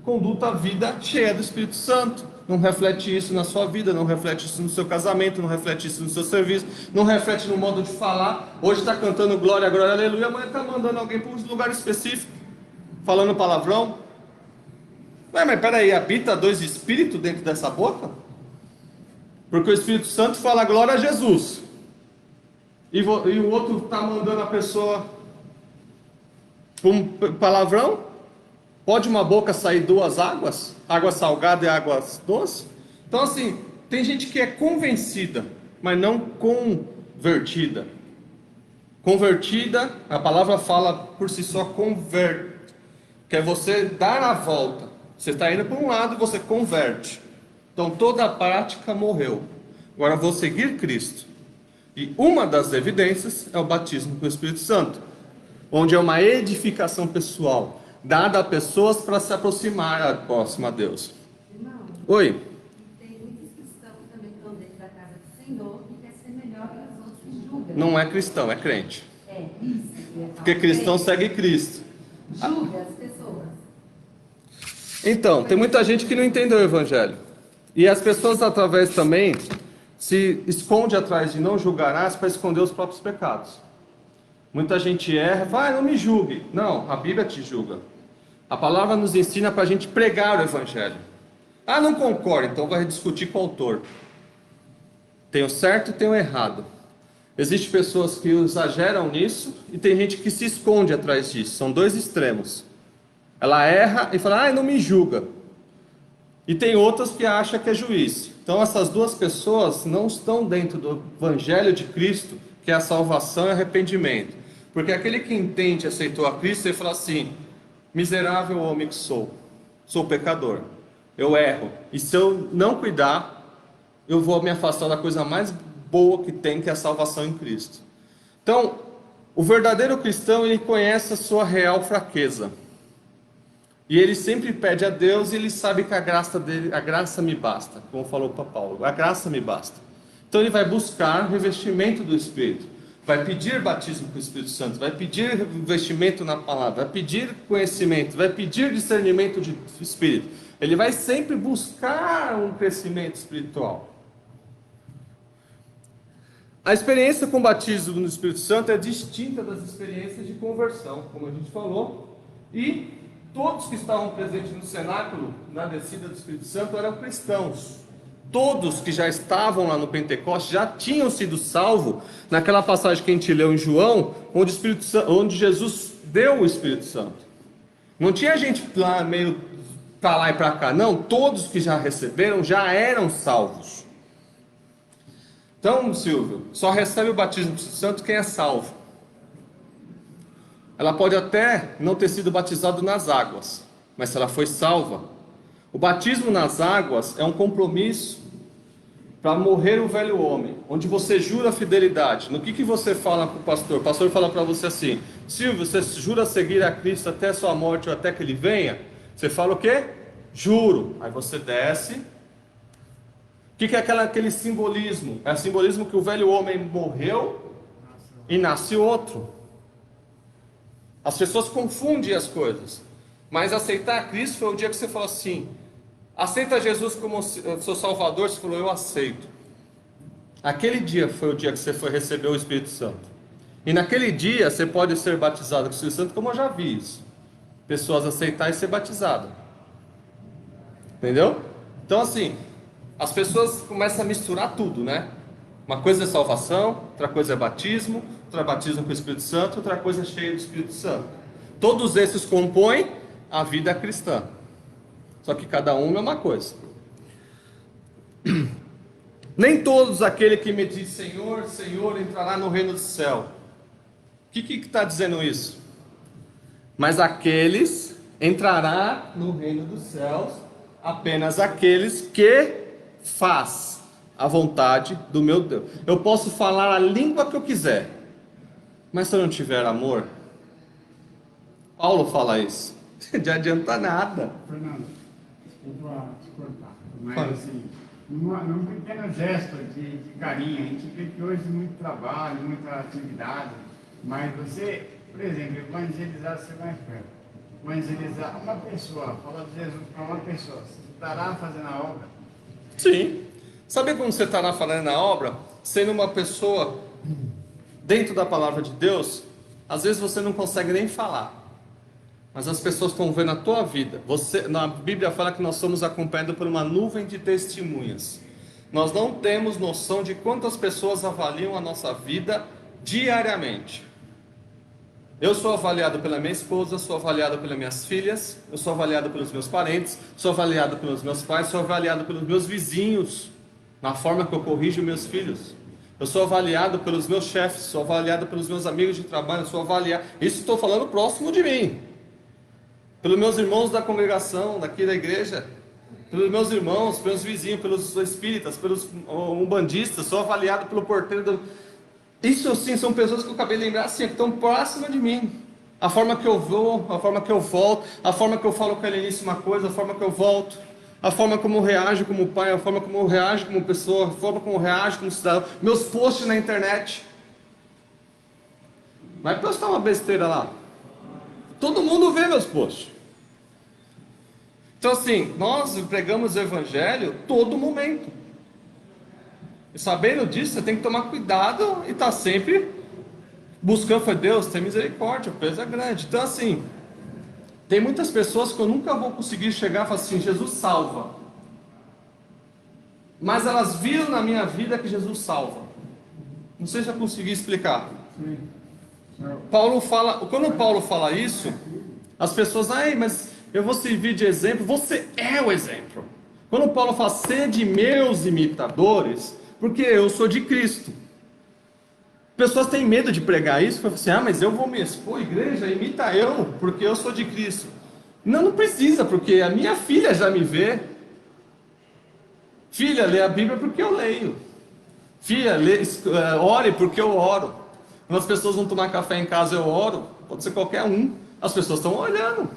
conduta, vida cheia do Espírito Santo. Não reflete isso na sua vida, não reflete isso no seu casamento, não reflete isso no seu serviço, não reflete no modo de falar. Hoje está cantando glória, glória, aleluia, amanhã está mandando alguém para um lugar específico, falando palavrão. Ué, mas peraí, habita dois espíritos dentro dessa boca? Porque o Espírito Santo fala glória a Jesus, e o outro está mandando a pessoa para um palavrão. Pode uma boca sair duas águas? Água salgada e água doce? Então assim, tem gente que é convencida, mas não convertida. Convertida, a palavra fala por si só, converte, que é você dar a volta. Você está indo para um lado e você converte. Então toda a prática morreu. Agora vou seguir Cristo. E uma das evidências é o batismo com o Espírito Santo, onde é uma edificação pessoal, dada a pessoas para se aproximar próximo a Deus. Irmão, Oi? tem muitos cristãos que também estão dentro da casa do Senhor e quer ser melhor que os outros e julga. Não é cristão, é crente. É, isso. Porque cristão segue Cristo. Julga as pessoas. Então, tem muita gente que não entendeu o Evangelho. E as pessoas, através também, se esconde atrás de não julgarás para esconder os próprios pecados. Muita gente erra, vai, não me julgue. Não, a Bíblia te julga. A palavra nos ensina para a gente pregar o Evangelho. Ah, não concordo, então vai discutir com o autor. Tem o certo e tem o errado. Existem pessoas que exageram nisso e tem gente que se esconde atrás disso. São dois extremos. Ela erra e fala, ah, não me julga. E tem outras que acham que é juiz. Então essas duas pessoas não estão dentro do Evangelho de Cristo, que é a salvação e arrependimento. Porque aquele que entende e aceitou a Cristo, ele fala assim: miserável homem que sou pecador, eu erro, e se eu não cuidar, eu vou me afastar da coisa mais boa que tem, que é a salvação em Cristo. Então, o verdadeiro cristão, ele conhece a sua real fraqueza, e ele sempre pede a Deus, e ele sabe que a graça me basta, como falou para Paulo, a graça me basta. Então ele vai buscar revestimento do Espírito, vai pedir batismo com o Espírito Santo, vai pedir revestimento na palavra, vai pedir conhecimento, vai pedir discernimento de Espírito. Ele vai sempre buscar um crescimento espiritual. A experiência com o batismo no Espírito Santo é distinta das experiências de conversão, como a gente falou, e todos que estavam presentes no cenáculo, na descida do Espírito Santo, eram cristãos. Todos que já estavam lá no Pentecostes já tinham sido salvos, naquela passagem que a gente leu em João, onde Jesus deu o Espírito Santo. Não tinha gente lá meio para lá e para cá, não, todos que já receberam já eram salvos. Então, Silvio, só recebe o batismo do Espírito Santo quem é salvo. Ela pode até não ter sido batizada nas águas, mas se ela foi salva, o batismo nas águas é um compromisso para morrer o velho homem, onde você jura fidelidade. No que você fala para o pastor? O pastor fala para você assim: Silvio, você jura seguir a Cristo até a sua morte ou até que ele venha? Você fala o quê? Juro. Aí você desce. O que é aquele simbolismo? É o simbolismo que o velho homem morreu e nasce outro. As pessoas confundem as coisas, mas aceitar a Cristo foi o dia que você falou assim: aceita Jesus como seu Salvador. Você falou: eu aceito. Aquele dia foi o dia que você foi receber o Espírito Santo. E naquele dia você pode ser batizado com o Espírito Santo, como eu já vi isso. Pessoas aceitar e ser batizado. Entendeu? Então assim, as pessoas começam a misturar tudo, né? Uma coisa é salvação, outra coisa é batismo, outra é batismo com o Espírito Santo, outra coisa é cheia do Espírito Santo. Todos esses compõem a vida cristã. Só que cada um é uma coisa. Nem todos aquele que me diz Senhor, Senhor, entrará no reino do céu. O que está dizendo isso? Mas aqueles entrará no reino dos céus apenas aqueles que faz a vontade do meu Deus. Eu posso falar a língua que eu quiser, mas se eu não tiver amor, Paulo fala isso, não adianta nada. Fernando, desculpa te cortar, mas assim, num pequeno gesto de carinho, a gente vê que hoje muito trabalho, muita atividade, mas você, por exemplo, evangelizar, você vai perto. Evangelizar uma pessoa, falar de Jesus para uma pessoa, você estará fazendo a obra? Sim. Sabe como você estará fazendo a obra? Sendo uma pessoa dentro da palavra de Deus, às vezes você não consegue nem falar, mas as pessoas estão vendo a tua vida. Na Bíblia fala que nós somos acompanhados por uma nuvem de testemunhas. Nós não temos noção de quantas pessoas avaliam a nossa vida diariamente. Eu sou avaliado pela minha esposa, sou avaliado pelas minhas filhas, eu sou avaliado pelos meus parentes, sou avaliado pelos meus pais, sou avaliado pelos meus vizinhos, na forma que eu corrijo meus filhos. Eu sou avaliado pelos meus chefes, sou avaliado pelos meus amigos de trabalho, sou avaliado. Isso estou falando próximo de mim. Pelos meus irmãos da congregação, daqui da igreja, pelos meus irmãos, pelos vizinhos, pelos espíritas, pelos umbandistas, sou avaliado pelo porteiro do... Isso sim, são pessoas que eu acabei de lembrar assim, que estão próximas de mim. A forma que eu vou, a forma que eu volto, a forma que eu falo com ela início uma coisa, a forma que eu volto, a forma como eu reajo como pai, a forma como eu reajo como pessoa, a forma como eu reajo como cidadão, meus posts na internet. Vai postar uma besteira lá. Todo mundo vê meus posts. Então assim, nós pregamos o evangelho todo momento. E sabendo disso, você tem que tomar cuidado e estar sempre buscando. Foi Deus, tem misericórdia, o peso é grande. Então assim, tem muitas pessoas que eu nunca vou conseguir chegar e falar assim: Jesus salva. Mas elas viram na minha vida que Jesus salva. Não sei se eu consegui explicar. Sim. Quando Paulo fala isso, as pessoas, mas eu vou servir de exemplo. Você é o exemplo. Quando Paulo fala, sede meus imitadores, porque eu sou de Cristo. Pessoas têm medo de pregar isso, falam assim, mas eu vou me expor, igreja, imita eu, porque eu sou de Cristo. Não, não precisa, porque a minha filha já me vê. Filha, lê a Bíblia porque eu leio. Filha, ore porque eu oro. Quando as pessoas vão tomar café em casa, eu oro. Pode ser qualquer um. As pessoas estão olhando.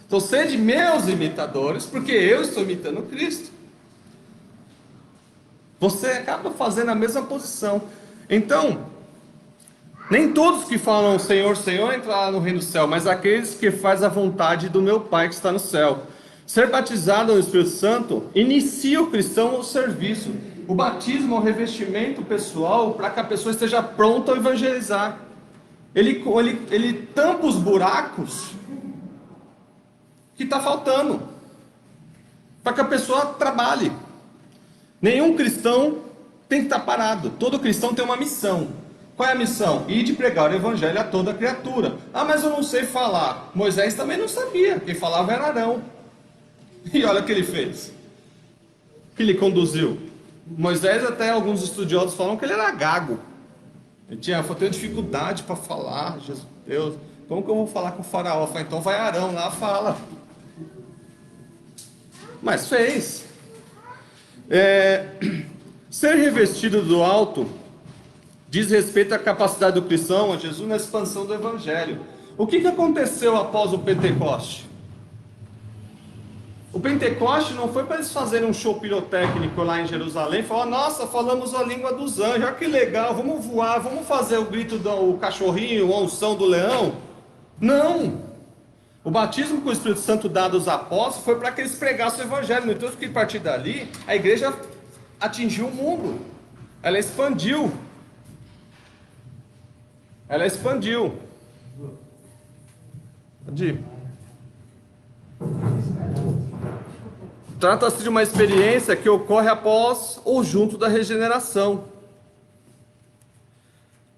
Então, sede meus imitadores, porque eu estou imitando Cristo. Você acaba fazendo a mesma posição. Então, nem todos que falam Senhor, Senhor entrarão no reino do céu, mas aqueles que fazem a vontade do meu Pai que está no céu. Ser batizado no Espírito Santo inicia o cristão no serviço. O batismo é um revestimento pessoal para que a pessoa esteja pronta a evangelizar. Ele tampa os buracos que está faltando, para que a pessoa trabalhe. Nenhum cristão tem que estar parado. Todo cristão tem uma missão. Qual é a missão? Ir de pregar o evangelho a toda criatura. Mas eu não sei falar. Moisés também não sabia. Quem falava era Arão. E olha o que ele fez. Que ele conduziu. Moisés, até alguns estudiosos falam que ele era gago. Ele tinha dificuldade para falar. Jesus, Deus, como que eu vou falar com o faraó? Falei, então vai Arão lá, fala. Mas fez. Ser revestido do alto diz respeito à capacidade do cristão, a Jesus, na expansão do evangelho. O que aconteceu após o Pentecoste? O Pentecoste não foi para eles fazerem um show pirotécnico lá em Jerusalém, falar, nossa, falamos a língua dos anjos, olha que legal, vamos voar, vamos fazer o grito do cachorrinho, a unção do leão. Não! O batismo com o Espírito Santo dado aos apóstolos foi para que eles pregassem o evangelho. No entanto, que a partir dali, a igreja atingiu o mundo. Ela expandiu. Pode ir. Trata-se de uma experiência que ocorre após ou junto da regeneração.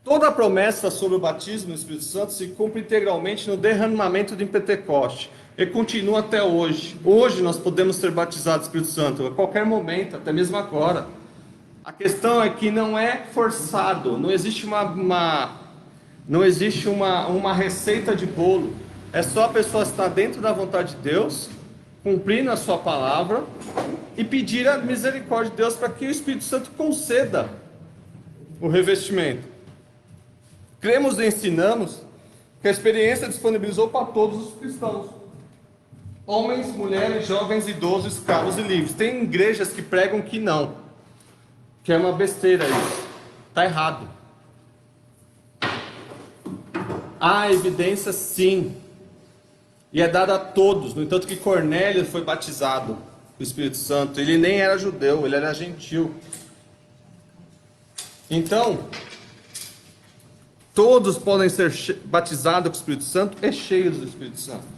Toda a promessa sobre o batismo no Espírito Santo se cumpre integralmente no derramamento de Pentecoste. E continua até hoje. Hoje nós podemos ser batizados no Espírito Santo, a qualquer momento, até mesmo agora. A questão é que não é forçado, não existe uma receita de bolo. É só a pessoa estar dentro da vontade de Deus, cumprindo a sua palavra e pedir a misericórdia de Deus para que o Espírito Santo conceda o revestimento. Cremos e ensinamos que a experiência disponibilizou para todos os cristãos. Homens, mulheres, jovens, idosos, escravos e livres. Tem igrejas que pregam que não. Que é uma besteira isso. Está errado. Há evidência sim. E é dada a todos. No entanto que Cornélio foi batizado com o Espírito Santo. Ele nem era judeu, ele era gentil. Então, todos podem ser batizados com o Espírito Santo e cheios do Espírito Santo.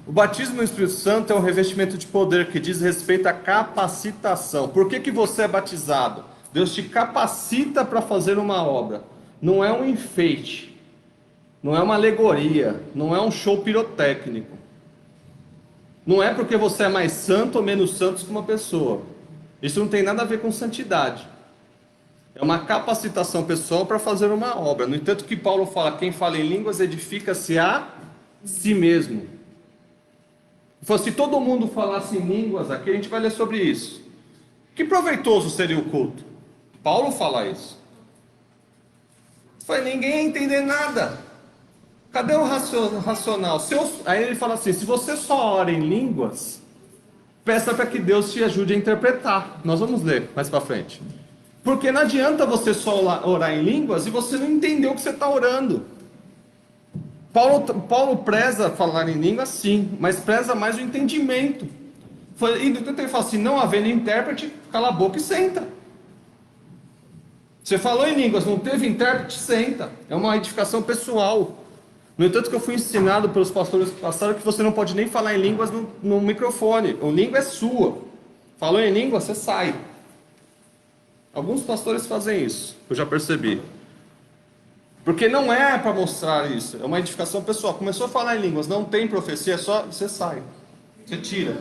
O batismo no Espírito Santo é um revestimento de poder que diz respeito à capacitação. Por que você é batizado? Deus te capacita para fazer uma obra. Não é um enfeite. Não é uma alegoria. Não é um show pirotécnico. Não é porque você é mais santo ou menos santo que uma pessoa. Isso não tem nada a ver com santidade. É uma capacitação pessoal para fazer uma obra. No entanto que Paulo fala, quem fala em línguas edifica-se a si mesmo. Se todo mundo falasse em línguas aqui, a gente vai ler sobre isso. Que proveitoso seria o culto? Paulo fala isso. Ninguém ia entender nada. Cadê o racional? Aí ele fala assim, se você só ora em línguas, peça para que Deus te ajude a interpretar. Nós vamos ler mais para frente. Porque não adianta você só orar em línguas e você não entender o que você está orando. Paulo preza falar em línguas, sim, mas preza mais o entendimento. Então ele fala assim, não havendo intérprete, cala a boca e senta. Você falou em línguas, não teve intérprete, senta. É uma edificação pessoal. No entanto que eu fui ensinado pelos pastores que passaram que você não pode nem falar em línguas no microfone. A língua é sua. Falou em língua, você sai. Alguns pastores fazem isso, eu já percebi. Porque não é para mostrar isso, é uma edificação pessoal. Começou a falar em línguas, não tem profecia, é só você sai. Você tira.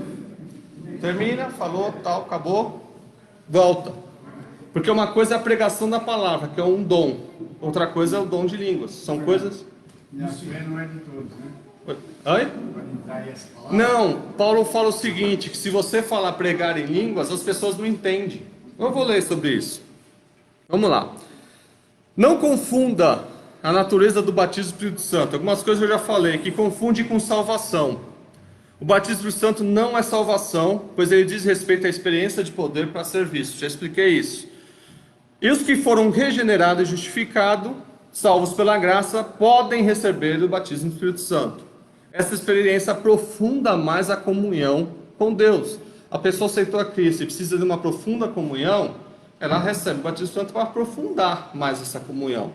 Termina, falou, tal, acabou, volta. Porque uma coisa é a pregação da palavra, que é um dom. outra coisa é o dom de línguas. São coisas... E a fé não é de todos, né? Oi? Pode entrar essa palavra? Não, Paulo fala o seguinte, que se você falar pregar em línguas, as pessoas não entendem. Eu vou ler sobre isso. Vamos lá. Não confunda a natureza do batismo do Espírito Santo. Algumas coisas eu já falei, que confunde com salvação. O batismo do Espírito Santo não é salvação, pois ele diz respeito à experiência de poder para serviço. Já expliquei isso. E os que foram regenerados e justificados, salvos pela graça, podem receber o batismo do Espírito Santo. Essa experiência aprofunda mais a comunhão com Deus. A pessoa aceitou a Cristo e precisa de uma profunda comunhão, ela recebe o batismo do Santo para aprofundar mais essa comunhão.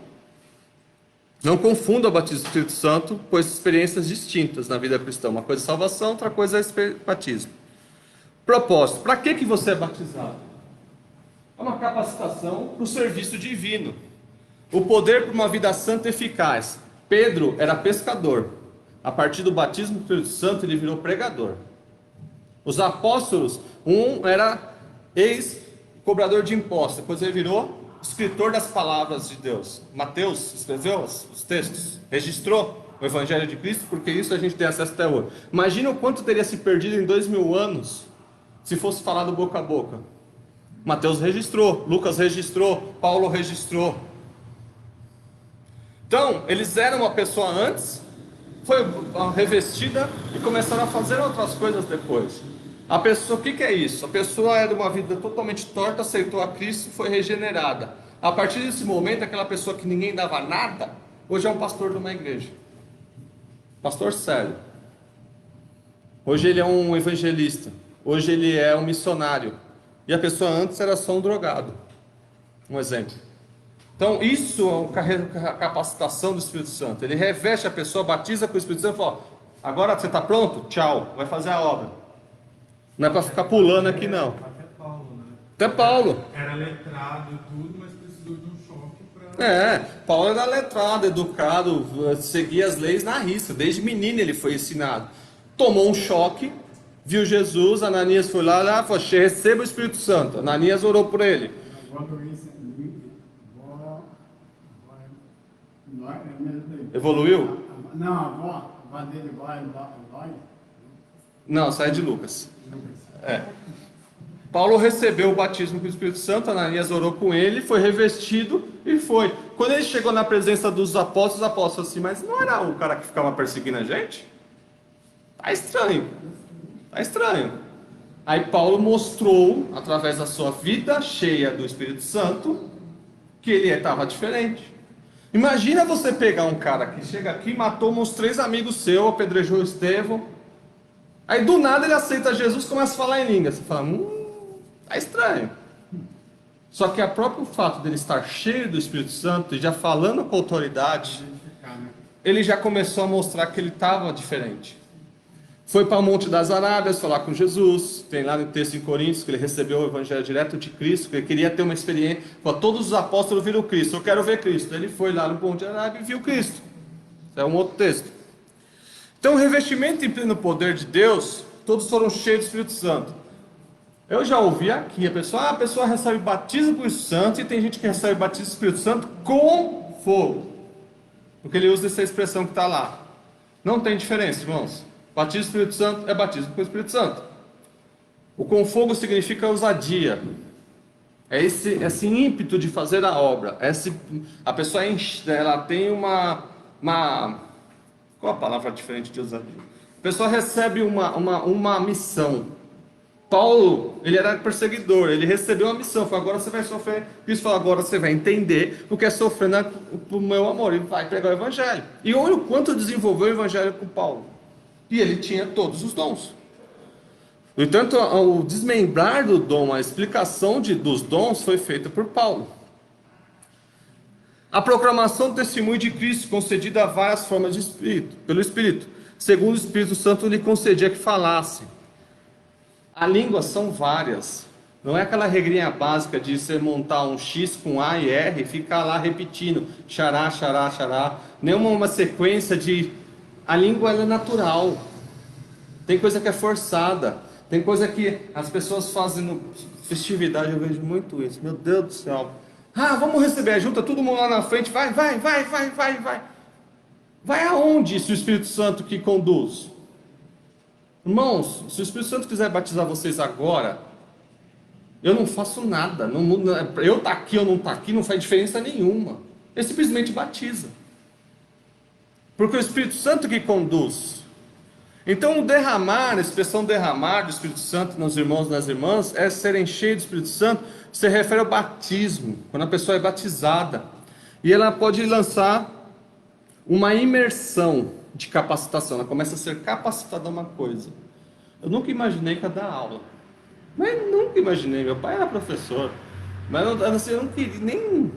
Não confunda o batismo do Espírito Santo, pois experiências distintas na vida cristã. Uma coisa é salvação, outra coisa é batismo. Propósito. Para que você é batizado? É uma capacitação para o serviço divino. O poder para uma vida santa e eficaz. Pedro era pescador. A partir do batismo do Espírito Santo, ele virou pregador. Os apóstolos, um era ex-cobrador de impostos, depois ele virou escritor das palavras de Deus. Mateus escreveu os textos, registrou o Evangelho de Cristo, porque isso a gente tem acesso até hoje. Imagina o quanto teria se perdido em 2000 anos, se fosse falado boca a boca. Mateus registrou, Lucas registrou, Paulo registrou. Então, eles eram uma pessoa antes, foi revestida e começaram a fazer outras coisas depois. A pessoa, o que é isso? A pessoa era uma vida totalmente torta, aceitou a Cristo, foi regenerada. A partir desse momento, aquela pessoa que ninguém dava nada, hoje é um pastor de uma igreja. Pastor sério. Hoje ele é um evangelista. Hoje ele é um missionário. E a pessoa antes era só um drogado. Um exemplo. Então isso é a capacitação do Espírito Santo. Ele reveste a pessoa, batiza com o Espírito Santo e fala: agora você está pronto? Tchau, vai fazer a obra. Não é para ficar pulando aqui não. Até Paulo, né? Até Paulo. Era letrado e tudo, mas precisou de um choque para... Paulo era letrado, educado, seguia as leis na risca. Desde menino ele foi ensinado. Tomou um choque, viu Jesus, Ananias foi lá falou: receba o Espírito Santo. Ananias orou por ele. Evoluiu? Não, a avó dele vai. Não, sai de Lucas. Paulo recebeu o batismo com o Espírito Santo, Ananias orou com ele, foi revestido e foi. Quando ele chegou na presença dos apóstolos, os apóstolos assim: mas não era o cara que ficava perseguindo a gente? Tá estranho. Aí Paulo mostrou, através da sua vida cheia do Espírito Santo, que ele estava diferente. Imagina você pegar um cara que chega aqui, matou uns 3 amigos seus, apedrejou Estevão. Aí do nada ele aceita Jesus e começa a falar em língua. Você fala: tá estranho. Só que o próprio fato dele estar cheio do Espírito Santo e já falando com autoridade, ele já começou a mostrar que ele estava diferente. Foi para o Monte das Arábias falar com Jesus. Tem lá no texto em Coríntios que ele recebeu o Evangelho direto de Cristo, que ele queria ter uma experiência. Todos os apóstolos viram Cristo, eu quero ver Cristo. Ele foi lá no Monte da Arábia e viu Cristo. Isso é um outro texto. Então, o revestimento em pleno poder de Deus, todos foram cheios do Espírito Santo. Eu já ouvi aqui, a pessoa recebe batismo com o Espírito Santo, e tem gente que recebe batismo do Espírito Santo com fogo. Porque ele usa essa expressão que está lá. Não tem diferença, irmãos. Batismo do Espírito Santo é batismo com o Espírito Santo. O com fogo significa ousadia. É esse ímpeto de fazer a obra. A pessoa ela tem uma... Qual a palavra diferente de ousadia? A pessoa recebe uma missão. Paulo, ele era perseguidor, ele recebeu uma missão. Falou: agora você vai sofrer. Cristo falou: agora você vai entender o que é sofrer por meu amor. E vai pregar o Evangelho. E olha o quanto desenvolveu o Evangelho com Paulo. E ele tinha todos os dons. No entanto, o desmembrar do dom, a explicação dos dons foi feita por Paulo. A proclamação do testemunho de Cristo, concedida a várias formas pelo Espírito, segundo o Espírito Santo lhe concedia que falasse. As línguas são várias. Não é aquela regrinha básica de você montar um X com A e R e ficar lá repetindo xará, xará, xará. Nenhuma sequência de... A língua é natural. Tem coisa que é forçada. Tem coisa que as pessoas fazem no festividade, eu vejo muito isso. Meu Deus do céu. Ah, vamos receber, junta todo mundo lá na frente, vai, vai, vai, vai, vai, vai. Vai aonde se o Espírito Santo que conduz? Irmãos, se o Espírito Santo quiser batizar vocês agora, eu não faço nada. Eu estar aqui ou não estar aqui não faz diferença nenhuma. Ele simplesmente batiza. Porque o Espírito Santo que conduz. Então o derramar, a expressão derramar do Espírito Santo nos irmãos e nas irmãs, é serem cheios do Espírito Santo, se refere ao batismo, quando a pessoa é batizada. E ela pode lançar uma imersão de capacitação, ela começa a ser capacitada a uma coisa. Eu nunca imaginei que ia dar aula. Mas nunca imaginei, meu pai era professor. Mas assim, eu não queria nem...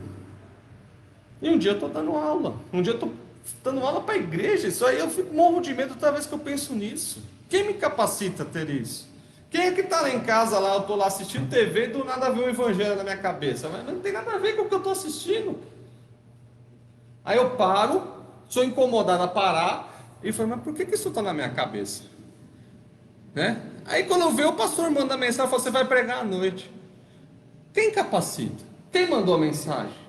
E um dia eu estou dando aula. Um dia eu estou dando aula para a igreja. Isso aí eu morro de medo toda vez que eu penso nisso. Quem me capacita a ter isso? Quem é que está lá em casa, lá, eu estou lá assistindo TV e do nada vê um evangelho na minha cabeça? Mas não tem nada a ver com o que eu estou assistindo. Aí eu paro, sou incomodado a parar e falo, mas por que isso está na minha cabeça? Né? Aí quando eu vejo o pastor manda mensagem, fala, você vai pregar à noite. Quem capacita? Quem mandou a mensagem?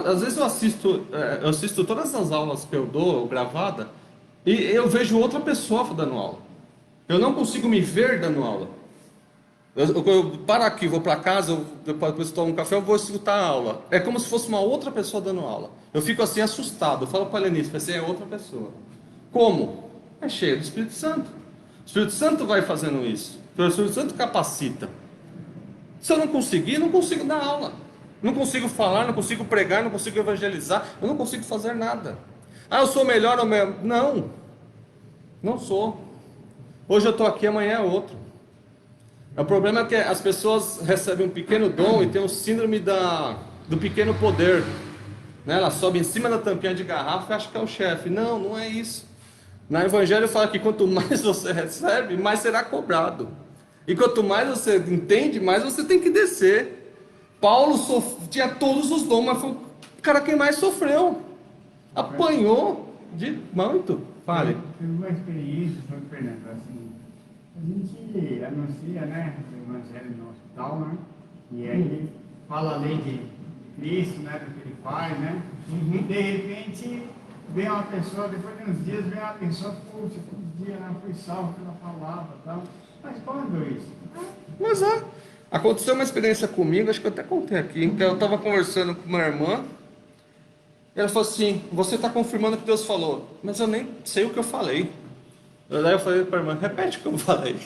Às vezes eu assisto todas as aulas que eu dou, gravada, e eu vejo outra pessoa dando aula. Eu não consigo me ver dando aula. Eu paro aqui, vou para casa, depois tomo um café, eu vou escutar a aula. É como se fosse uma outra pessoa dando aula. Eu fico assim assustado, eu falo para a Lenice, você é outra pessoa. Como? É cheio do Espírito Santo. O Espírito Santo vai fazendo isso. O Espírito Santo capacita. Se eu não conseguir, não consigo dar aula. Não consigo falar, não consigo pregar, não consigo evangelizar, eu não consigo fazer nada. Ah, eu sou melhor ou melhor? Não, não sou. Hoje eu estou aqui, amanhã é outro. O problema é que as pessoas recebem um pequeno dom e tem o síndrome do pequeno poder. Né? Ela sobe em cima da tampinha de garrafa e acha que é o chefe. Não, não é isso. No Evangelho fala que quanto mais você recebe, mais será cobrado. E quanto mais você entende, mais você tem que descer. Paulo tinha todos os dons, mas foi o cara quem mais sofreu. Apanhou de muito. Fale. Tive uma experiência, São Fernando, assim, a gente anuncia, né, o Evangelho no hospital, né, e aí fala a lei de Cristo, né, do que ele faz, né, e de repente vem uma pessoa, depois de uns dias, vem uma pessoa, puxa, todo dia ela foi salva pela palavra e tal. Mas quando isso? Mas aconteceu uma experiência comigo, acho que eu até contei aqui, que eu estava conversando com uma irmã, e ela falou assim, você está confirmando o que Deus falou, mas eu nem sei o que eu falei. Daí eu falei para a irmã, repete o que eu falei.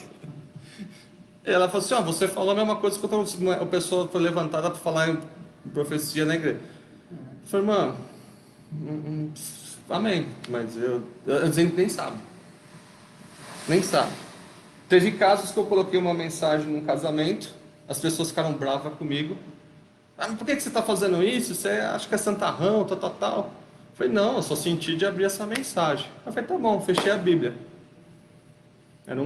E ela falou assim, você falou a mesma coisa que a pessoa foi levantada para falar em profecia na igreja. Eu falei, irmã, amém, mas eu nem sabe. Nem sabe. Teve casos que eu coloquei uma mensagem num casamento, as pessoas ficaram bravas comigo. Ah, mas por que você está fazendo isso? Você acha que é santarrão, tal. Eu falei, não, eu só senti de abrir essa mensagem. Eu falei, tá bom, fechei a Bíblia. Era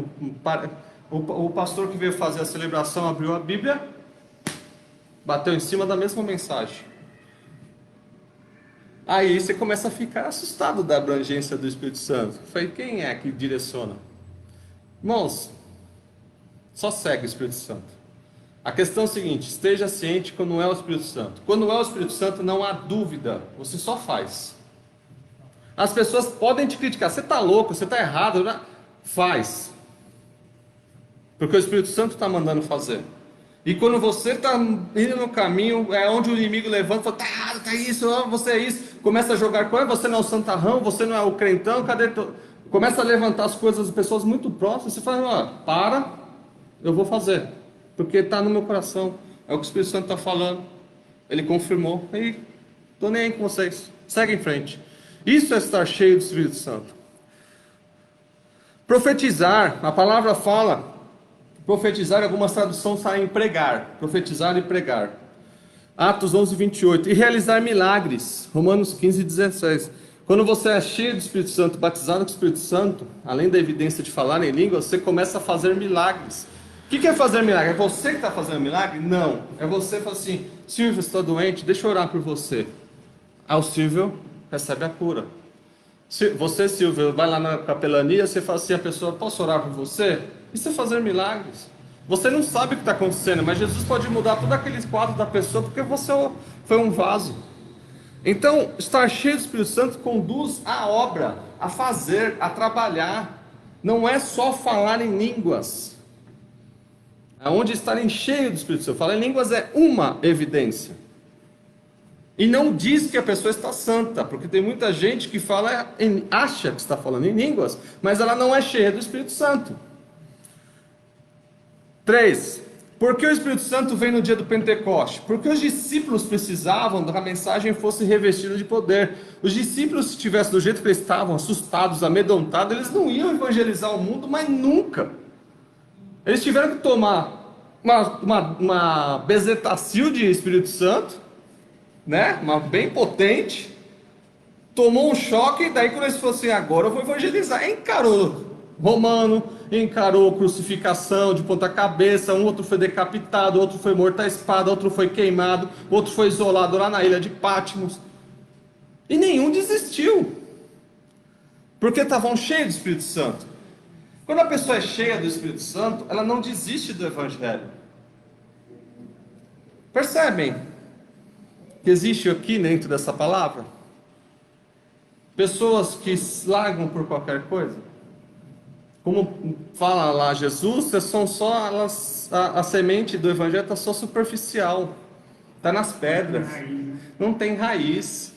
o pastor que veio fazer a celebração abriu a Bíblia, bateu em cima da mesma mensagem. Aí você começa a ficar assustado da abrangência do Espírito Santo. Eu falei, quem é que direciona? Irmãos, só segue o Espírito Santo. A questão é o seguinte, esteja ciente quando não é o Espírito Santo. Quando é o Espírito Santo não há dúvida, você só faz. As pessoas podem te criticar, você está louco, você está errado, faz. Porque o Espírito Santo está mandando fazer. E quando você está indo no caminho, é onde o inimigo levanta e fala, tá errado, tá isso, você é isso. Começa a jogar com ele, você não é o santarrão, você não é o crentão, cadê? Começa a levantar as coisas de pessoas muito próximas, você fala, para, eu vou fazer. Porque está no meu coração, é o que o Espírito Santo está falando. Ele confirmou, e estou nem aí com vocês, segue em frente. Isso é estar cheio do Espírito Santo. Profetizar, a palavra fala, profetizar, algumas traduções saem pregar, profetizar e pregar. Atos 11, 28, e realizar milagres, Romanos 15, 16. Quando você é cheio do Espírito Santo, batizado com o Espírito Santo, além da evidência de falar em língua, você começa a fazer milagres. O que é fazer milagre? É você que está fazendo milagre? Não. É você que fala assim, Silvio, você está doente? Deixa eu orar por você. Aí o Silvio recebe a cura. Você, Silvio, vai lá na capelania, você fala assim, a pessoa, posso orar por você? Isso é fazer milagres. Você não sabe o que está acontecendo, mas Jesus pode mudar todo aquele quadro da pessoa porque você foi um vaso. Então, estar cheio do Espírito Santo conduz à obra, a fazer, a trabalhar. Não é só falar em línguas. Aonde estarem cheio do Espírito Santo. Falar em línguas é uma evidência. E não diz que a pessoa está santa, porque tem muita gente que acha que está falando em línguas, mas ela não é cheia do Espírito Santo. 3. Por que o Espírito Santo vem no dia do Pentecoste? Porque os discípulos precisavam que a mensagem fosse revestida de poder. Os discípulos, se estivessem do jeito que eles estavam, assustados, amedrontados, eles não iam evangelizar o mundo, mas nunca. Eles tiveram que tomar uma bezetacil de Espírito Santo, né? Uma bem potente, tomou um choque, e daí quando eles falaram assim, agora eu vou evangelizar, encarou romano, encarou crucificação de ponta cabeça, um outro foi decapitado, outro foi morto à espada, outro foi queimado, outro foi isolado lá na ilha de Patmos, e nenhum desistiu, porque estavam cheios do Espírito Santo. Quando a pessoa é cheia do Espírito Santo, ela não desiste do Evangelho. Percebem que existe aqui dentro dessa palavra pessoas que largam por qualquer coisa? Como fala lá Jesus, são só a semente do Evangelho está só superficial, está nas pedras, não tem raiz.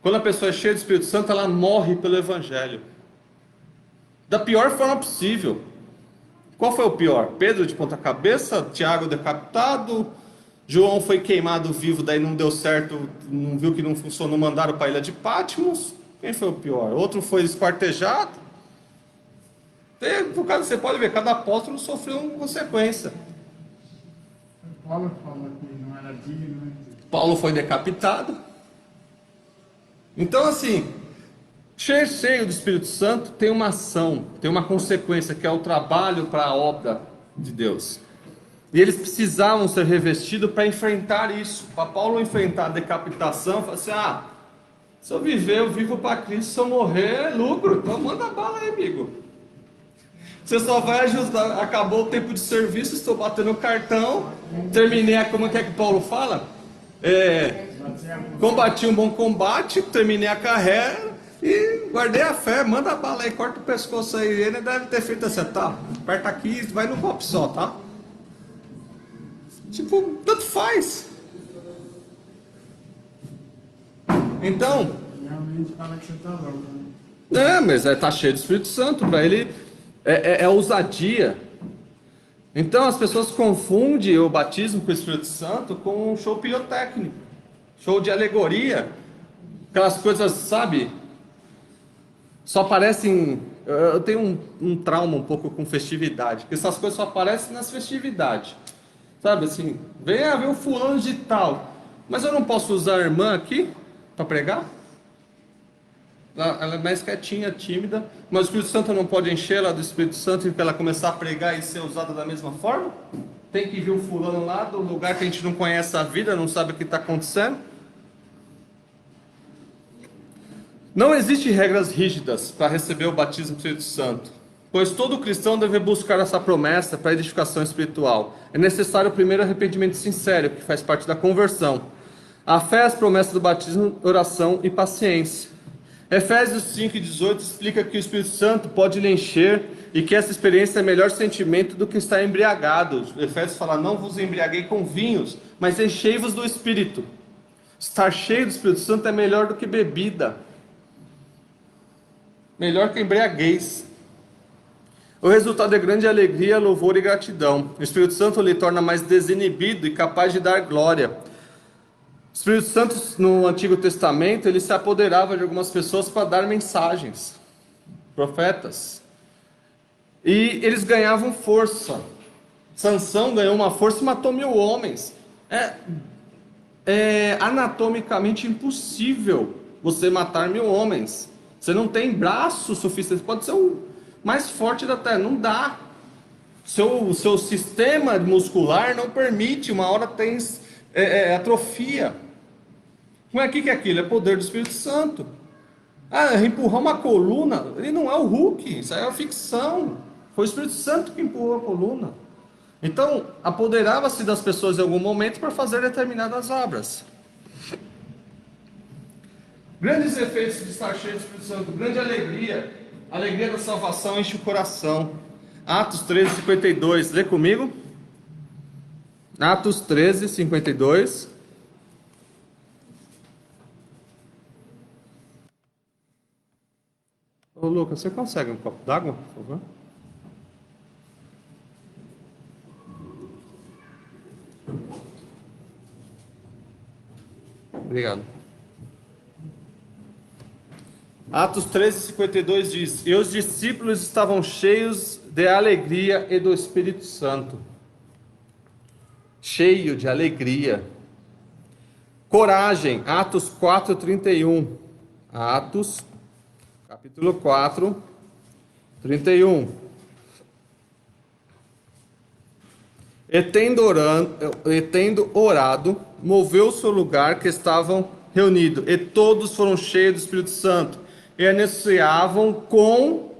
Quando a pessoa é cheia do Espírito Santo, ela morre pelo Evangelho da pior forma possível. Qual foi o pior? Pedro de ponta cabeça, Tiago decapitado, João foi queimado vivo, daí não deu certo, não viu que não funcionou, mandaram para a ilha de Patmos. Quem foi o pior? Outro foi esquartejado. Por causa, você pode ver, cada apóstolo sofreu uma consequência. Paulo falou que não era digno. Paulo foi decapitado. Então, assim, cheio do Espírito Santo tem uma ação, tem uma consequência, que é o trabalho para a obra de Deus. E eles precisavam ser revestidos para enfrentar isso. Para Paulo enfrentar a decapitação, falar assim, se eu viver, eu vivo para Cristo, se eu morrer, é lucro. Então manda bala aí, amigo. Você só vai ajudar, acabou o tempo de serviço, estou batendo o cartão, terminei, como é que Paulo fala? Combati um bom combate, terminei a carreira e guardei a fé, manda a bala aí, corta o pescoço aí. Ele deve ter feito assim, tá? Aperta aqui e vai no golpe só, tá? Tipo, tanto faz. Então, Realmente fala que você está louco, né? mas tá cheio do Espírito Santo, para ele é ousadia. Então as pessoas confundem o batismo com o Espírito Santo com um show pirotécnico, show de alegoria, aquelas coisas, sabe? Só aparecem. Eu tenho um trauma um pouco com festividade, porque essas coisas só aparecem nas festividades, sabe? Assim, vem ver o fulano de tal, mas eu não posso usar a irmã aqui para pregar? Ela é mais quietinha, tímida, mas o Espírito Santo não pode encher ela do Espírito Santo e para ela começar a pregar e ser usada da mesma forma? Tem que vir o fulano lá do lugar que a gente não conhece a vida, não sabe o que está acontecendo? Não existem regras rígidas para receber o batismo do Espírito Santo, pois todo cristão deve buscar essa promessa para a edificação espiritual. É necessário primeiro arrependimento sincero, que faz parte da conversão. A fé, as promessas do batismo, oração e paciência. Efésios 5,18 explica que o Espírito Santo pode lhe encher e que essa experiência é melhor sentimento do que estar embriagado. Efésios fala, não vos embriaguei com vinhos, mas enchei-vos do Espírito. Estar cheio do Espírito Santo é melhor do que bebida. Melhor que embriaguez. O resultado é grande alegria, louvor e gratidão. O Espírito Santo lhe torna mais desinibido e capaz de dar glória. O Espírito Santo, no Antigo Testamento, ele se apoderava de algumas pessoas para dar mensagens, profetas, e eles ganhavam força. Sansão ganhou uma força e matou 1000 homens. É anatomicamente impossível você matar 1000 homens. Você não tem braço suficiente, pode ser o mais forte da terra, não dá. O seu sistema muscular não permite, uma hora tem atrofia. Não é que é aquilo, é poder do Espírito Santo. Empurrar uma coluna, ele não é o Hulk, isso aí é ficção. Foi o Espírito Santo que empurrou a coluna. Então, apoderava-se das pessoas em algum momento para fazer determinadas obras. Grandes efeitos de estar cheio do Espírito Santo, grande alegria. A alegria da salvação enche o coração. Atos 13, 52. Lê comigo. Atos 13, 52. Ô Lucas, você consegue um copo d'água, por favor? Obrigado. Atos 13, 52 diz: E os discípulos estavam cheios de alegria e do Espírito Santo. Cheio de alegria. Coragem, Atos 4, 31. Atos, capítulo 4, 31. E tendo orado, moveu-se o lugar que estavam reunidos, e todos foram cheios do Espírito Santo, e anunciavam com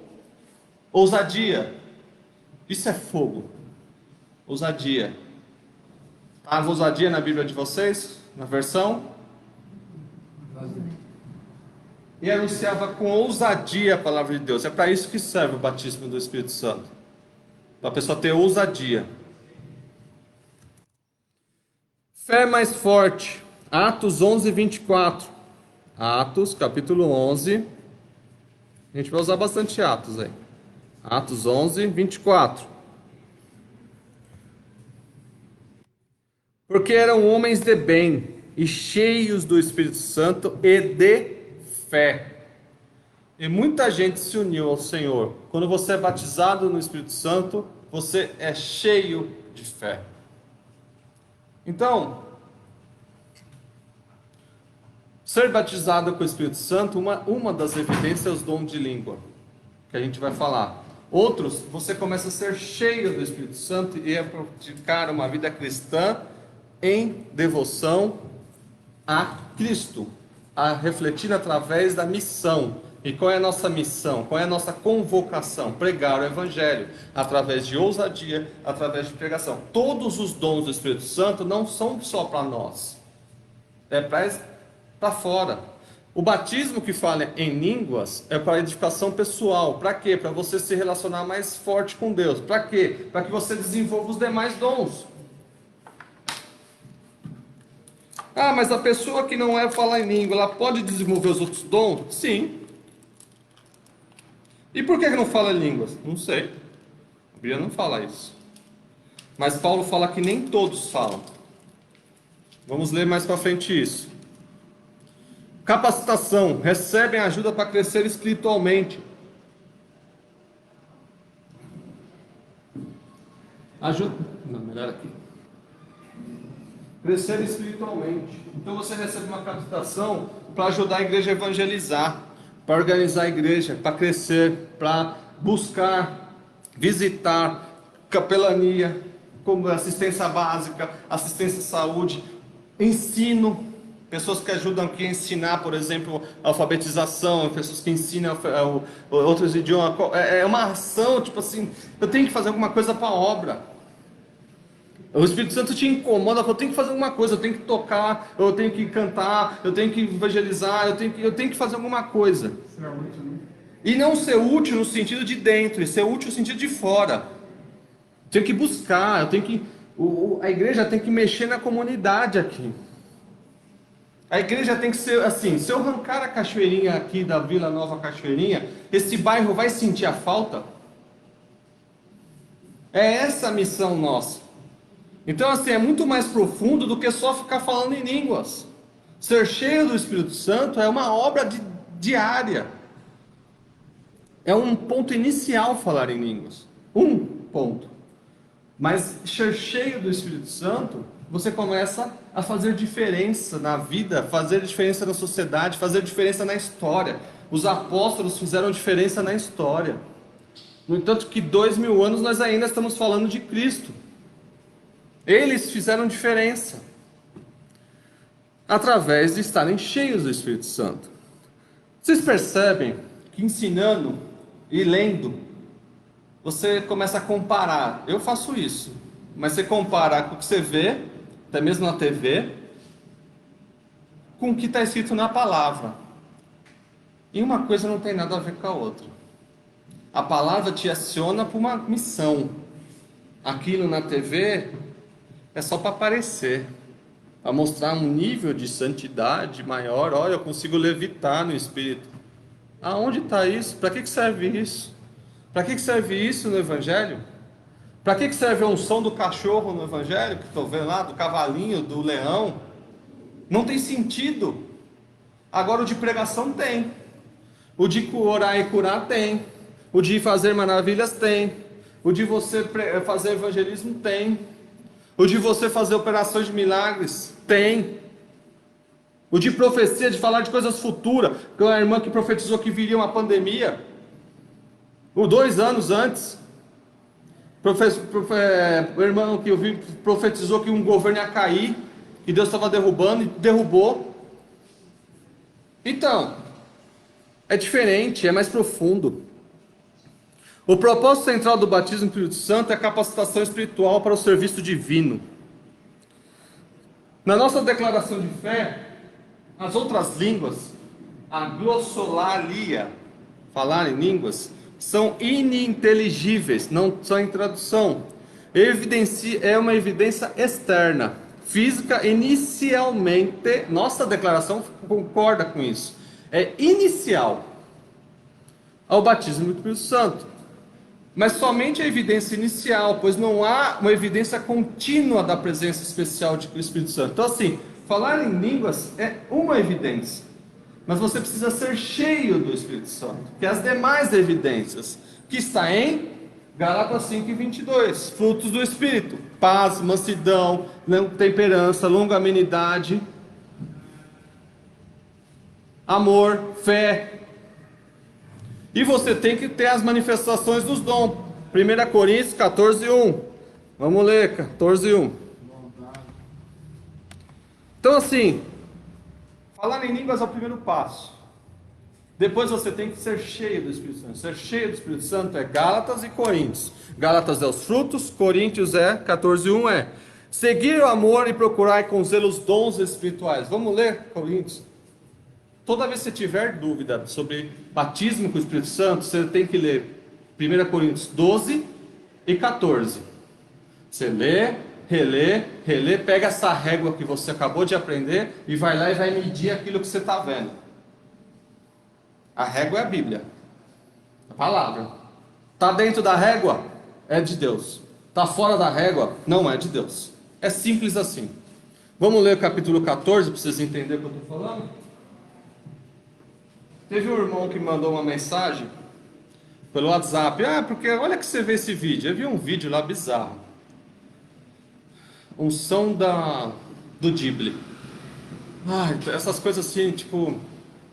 ousadia. Isso é fogo. Ousadia. Estava ousadia na Bíblia de vocês? Na versão? E anunciava com ousadia a palavra de Deus. É para isso que serve o batismo do Espírito Santo. Para a pessoa ter ousadia. Fé mais forte. Atos 11, 24. Atos, capítulo 11. A gente vai usar bastante Atos aí. Atos 11, 24. Porque eram homens de bem e cheios do Espírito Santo e de fé. E muita gente se uniu ao Senhor. Quando você é batizado no Espírito Santo, você é cheio de fé. Então, ser batizado com o Espírito Santo, uma das evidências é os dons de língua, que a gente vai falar. Outros, você começa a ser cheio do Espírito Santo e a praticar uma vida cristã em devoção a Cristo, a refletir através da missão. E qual é a nossa missão? Qual é a nossa convocação? Pregar o Evangelho, através de ousadia, através de pregação. Todos os dons do Espírito Santo não são só para nós, é para fora. O batismo que fala em línguas é para edificação pessoal. Para quê? Para você se relacionar mais forte com Deus. Para quê? Para que você desenvolva os demais dons. Ah, mas a pessoa que não é falar em língua, ela pode desenvolver os outros dons? Sim. E por que não fala línguas? Não sei. A Bíblia não fala isso. Mas Paulo fala que nem todos falam. Vamos ler mais para frente isso. Capacitação. Recebem ajuda para crescer espiritualmente. Ajuda. Não, melhor aqui. Crescer espiritualmente. Então você recebe uma capacitação para ajudar a igreja a evangelizar, para organizar a igreja, para crescer, para buscar, visitar, capelania, como assistência básica, assistência à saúde, ensino, pessoas que ajudam aqui a ensinar, por exemplo, alfabetização, pessoas que ensinam outros idiomas. É uma ação, tipo assim, eu tenho que fazer alguma coisa para a obra. O Espírito Santo te incomoda, eu tenho que fazer alguma coisa, eu tenho que tocar, eu tenho que cantar, eu tenho que evangelizar, eu tenho que fazer alguma coisa. Isso é útil, né? E não ser útil no sentido de dentro, e ser útil no sentido de fora. Eu tenho que buscar, a igreja tem que mexer na comunidade aqui. A igreja tem que ser assim, se eu arrancar a cachoeirinha aqui da Vila Nova Cachoeirinha, esse bairro vai sentir a falta? É essa a missão nossa. Então assim, é muito mais profundo do que só ficar falando em línguas. Ser cheio do Espírito Santo é uma obra diária. É um ponto inicial falar em línguas. Um ponto. Mas ser cheio do Espírito Santo, você começa a fazer diferença na vida, fazer diferença na sociedade, fazer diferença na história. Os apóstolos fizeram diferença na história. No entanto que 2000 anos nós ainda estamos falando de Cristo. Eles fizeram diferença através de estarem cheios do Espírito Santo. Vocês percebem que ensinando e lendo, você começa a comparar. Eu faço isso, mas você compara com o que você vê, até mesmo na TV, com o que está escrito na palavra. E uma coisa não tem nada a ver com a outra. A palavra te aciona para uma missão. Aquilo na TV é só para aparecer, para mostrar um nível de santidade maior. Olha, eu consigo levitar no Espírito. Aonde está isso? Para que serve isso? Para que serve isso no Evangelho? Para que serve a unção do cachorro no Evangelho, que estou vendo lá, do cavalinho, do leão? Não tem sentido. Agora o de pregação tem. O de orar e curar tem. O de fazer maravilhas tem. O de você fazer evangelismo tem. O de você fazer operações de milagres tem. O de profecia, de falar de coisas futuras. A irmã que profetizou que viria uma pandemia 2 anos antes. O irmão que eu vi profetizou que um governo ia cair, que Deus estava derrubando e derrubou. Então, é diferente, é mais profundo. O propósito central do batismo no Espírito Santo é a capacitação espiritual para o serviço divino. Na nossa declaração de fé, as outras línguas, a glossolalia, falar em línguas, são ininteligíveis, não são em tradução. É uma evidência externa, física, inicialmente. Nossa declaração concorda com isso. É inicial ao batismo do Espírito Santo. Mas somente a evidência inicial, pois não há uma evidência contínua da presença especial do Espírito Santo. Então assim, falar em línguas é uma evidência. Mas você precisa ser cheio do Espírito Santo, que as demais evidências, que está em Gálatas 5:22, frutos do Espírito: paz, mansidão, temperança, longanimidade, amor, fé. E você tem que ter as manifestações dos dons. 1 Coríntios 14:1. Vamos ler, 14:1. Então assim, falar em línguas é o primeiro passo. Depois você tem que ser cheio do Espírito Santo. Ser cheio do Espírito Santo é Gálatas e Coríntios. Gálatas é os frutos, Coríntios é 14:1 é seguir o amor e procurar com zelo os dons espirituais. Vamos ler Coríntios. Toda vez que você tiver dúvida sobre batismo com o Espírito Santo, você tem que ler 1 Coríntios 12 e 14. Você lê, relê, pega essa régua que você acabou de aprender e vai lá e vai medir aquilo que você está vendo. A régua é a Bíblia, a palavra. Está dentro da régua? É de Deus. Está fora da régua? Não é de Deus. É simples assim. Vamos ler o capítulo 14 para vocês entenderem o que eu estou falando? Teve um irmão que mandou uma mensagem pelo WhatsApp. Porque olha que você vê esse vídeo. Eu vi um vídeo lá bizarro. Unção do Ghibli. Essas coisas assim, tipo,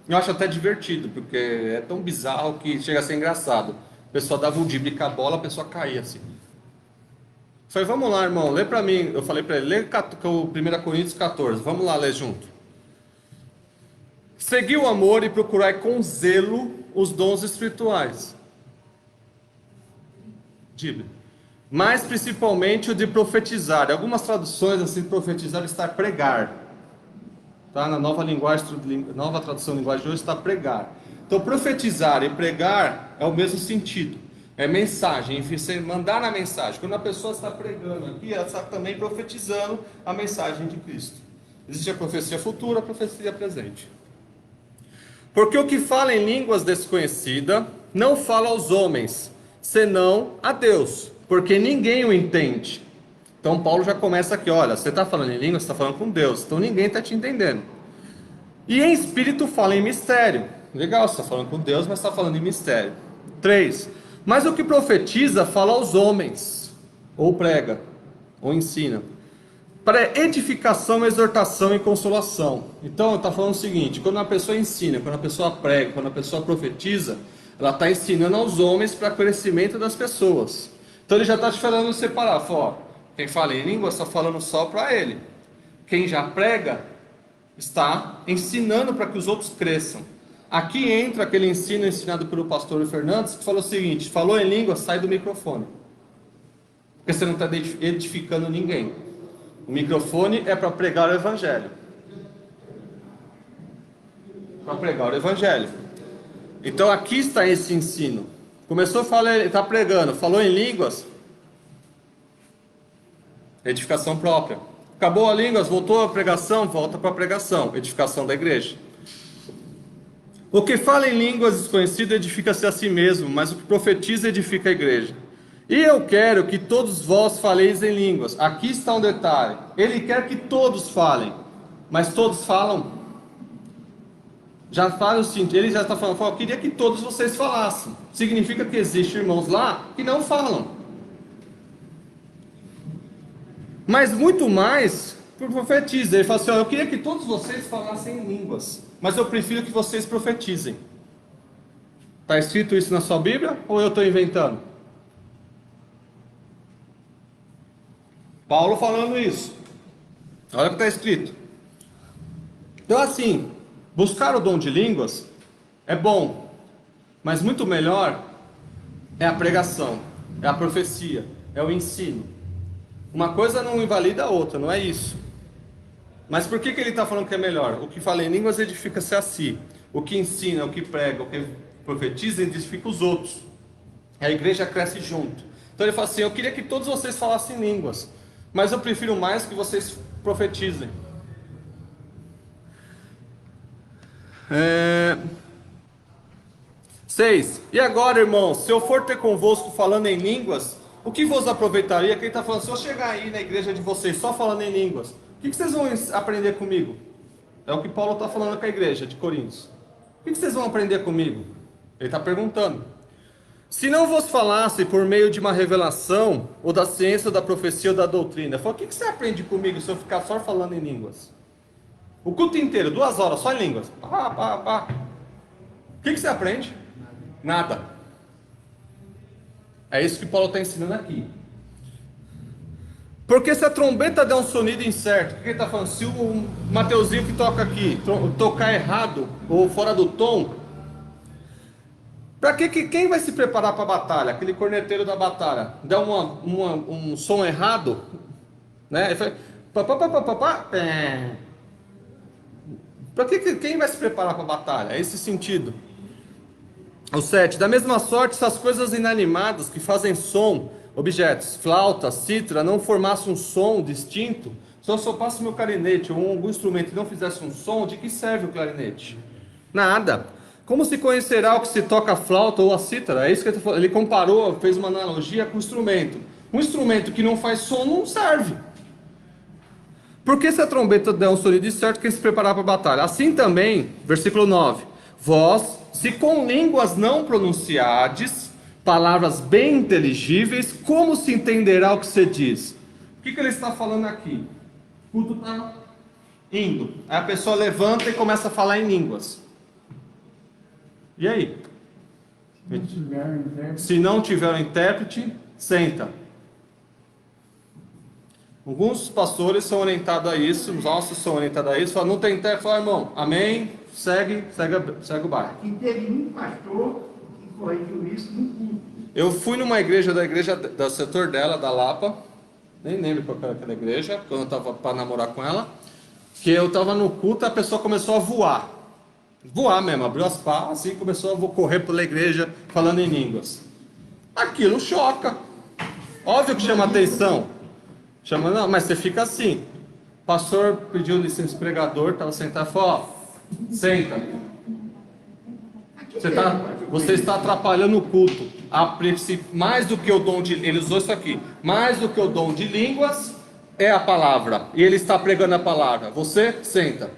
eu acho até divertido, porque é tão bizarro que chega a ser engraçado. O pessoal dava um Ghibli com a bola, a pessoa caía assim. Eu falei, vamos lá, irmão, lê pra mim. Eu falei pra ele, lê o 1 Coríntios 14, vamos lá ler junto. Seguir o amor e procurar com zelo os dons espirituais. Ghibli. Mas principalmente o de profetizar. Algumas traduções assim, profetizar está pregar. Tá? Na nova tradução linguagem de hoje está pregar. Então profetizar e pregar é o mesmo sentido. É mensagem, você mandar a mensagem. Quando a pessoa está pregando aqui, ela está também profetizando a mensagem de Cristo. Existe a profecia futura, a profecia presente. Porque o que fala em línguas desconhecidas não fala aos homens, senão a Deus, porque ninguém o entende. Então Paulo já começa aqui, olha, você está falando em língua, você está falando com Deus, então ninguém está te entendendo. E em espírito fala em mistério. Legal, você está falando com Deus, mas está falando em mistério. 3. Mas o que profetiza fala aos homens, ou prega, ou ensina, para edificação, exortação e consolação. Então está falando o seguinte, quando a pessoa ensina, quando a pessoa prega, quando a pessoa profetiza, ela está ensinando aos homens para crescimento das pessoas. Então ele já está te falando separar, quem fala em língua está falando só para ele. Quem já prega está ensinando para que os outros cresçam. Aqui entra aquele ensino ensinado pelo pastor Fernandes, que falou o seguinte: falou em língua, sai do microfone. Porque você não está edificando ninguém. O microfone é para pregar o evangelho. Para pregar o evangelho. Então aqui está esse ensino. Começou a falar, está pregando, falou em línguas, edificação própria. Acabou a línguas, voltou a pregação, volta para a pregação, edificação da igreja. O que fala em línguas desconhecidas edifica-se a si mesmo, mas o que profetiza edifica a igreja. E eu quero que todos vós faleis em línguas. Aqui está um detalhe. Ele quer que todos falem, mas todos falam. Já fala o seguinte, ele já está falando, eu queria que todos vocês falassem. Significa que existem irmãos lá que não falam. Mas muito mais, profetiza. Ele fala assim, eu queria que todos vocês falassem em línguas, mas eu prefiro que vocês profetizem. Está escrito isso na sua Bíblia ou eu estou inventando? Paulo falando isso. Olha o que está escrito. Então assim, buscar o dom de línguas é bom, mas muito melhor é a pregação, é a profecia, é o ensino. Uma coisa não invalida a outra, não é isso. Mas por que ele está falando que é melhor? O que fala em línguas edifica-se a si. O que ensina, o que prega, o que profetiza edifica os outros. A igreja cresce junto. Então ele fala assim, eu queria que todos vocês falassem línguas, mas eu prefiro mais que vocês profetizem. 6. E agora, irmãos, se eu for ter convosco falando em línguas, o que vos aproveitaria? Quem está falando, se eu chegar aí na igreja de vocês só falando em línguas, o que vocês vão aprender comigo? É o que Paulo está falando com a igreja de Coríntios. O que vocês vão aprender comigo? Ele está perguntando. Se não vos falasse por meio de uma revelação, ou da ciência, ou da profecia, ou da doutrina, eu falo, o que você aprende comigo se eu ficar só falando em línguas? O culto inteiro, 2 horas, só em línguas. O que você aprende? Nada. É isso que Paulo está ensinando aqui. Porque se a trombeta der um sonido incerto, o que ele está falando? Se o Mateuzinho que toca aqui tocar errado ou fora do tom, para quem vai se preparar para a batalha? Aquele corneteiro da batalha der um som errado, né? Ele fala, para quem vai se preparar para a batalha? É esse sentido. O 7. Da mesma sorte, se as coisas inanimadas que fazem som, objetos, flauta, cítara, não formassem um som distinto, se eu soprasse meu clarinete ou algum instrumento e não fizesse um som, de que serve o clarinete? Nada. Como se conhecerá o que se toca a flauta ou a cítara? É isso que ele falou. Ele comparou, fez uma analogia com o instrumento. Um instrumento que não faz som não serve. Porque se a trombeta der um sonido certo, quem se preparar para a batalha? Assim também, versículo 9. Vós, se com línguas não pronunciardes palavras bem inteligíveis, como se entenderá o que você diz? O que ele está falando aqui? O culto está indo. Aí a pessoa levanta e começa a falar em línguas. E aí? Se não tiver um intérprete, senta. Alguns pastores são orientados a isso, os nossos são orientados a isso, falam, não tem intérprete, fala, irmão, amém, segue o bairro. Aqui teve um pastor que corrigiu isso no culto. Eu fui numa igreja, do setor dela, da Lapa, nem lembro qual era aquela igreja, quando eu estava para namorar com ela, que eu estava no culto e a pessoa começou a voar mesmo, abriu as pás assim, começou a correr pela igreja falando em línguas. Aquilo choca, óbvio que chama atenção, não, mas você fica assim. O pastor pediu licença, o pregador estava sentado e falou, ó, senta, você está atrapalhando o culto. Mais do que o dom de, ele usou isso aqui, mais do que o dom de línguas é a palavra, e ele está pregando a palavra. Você senta.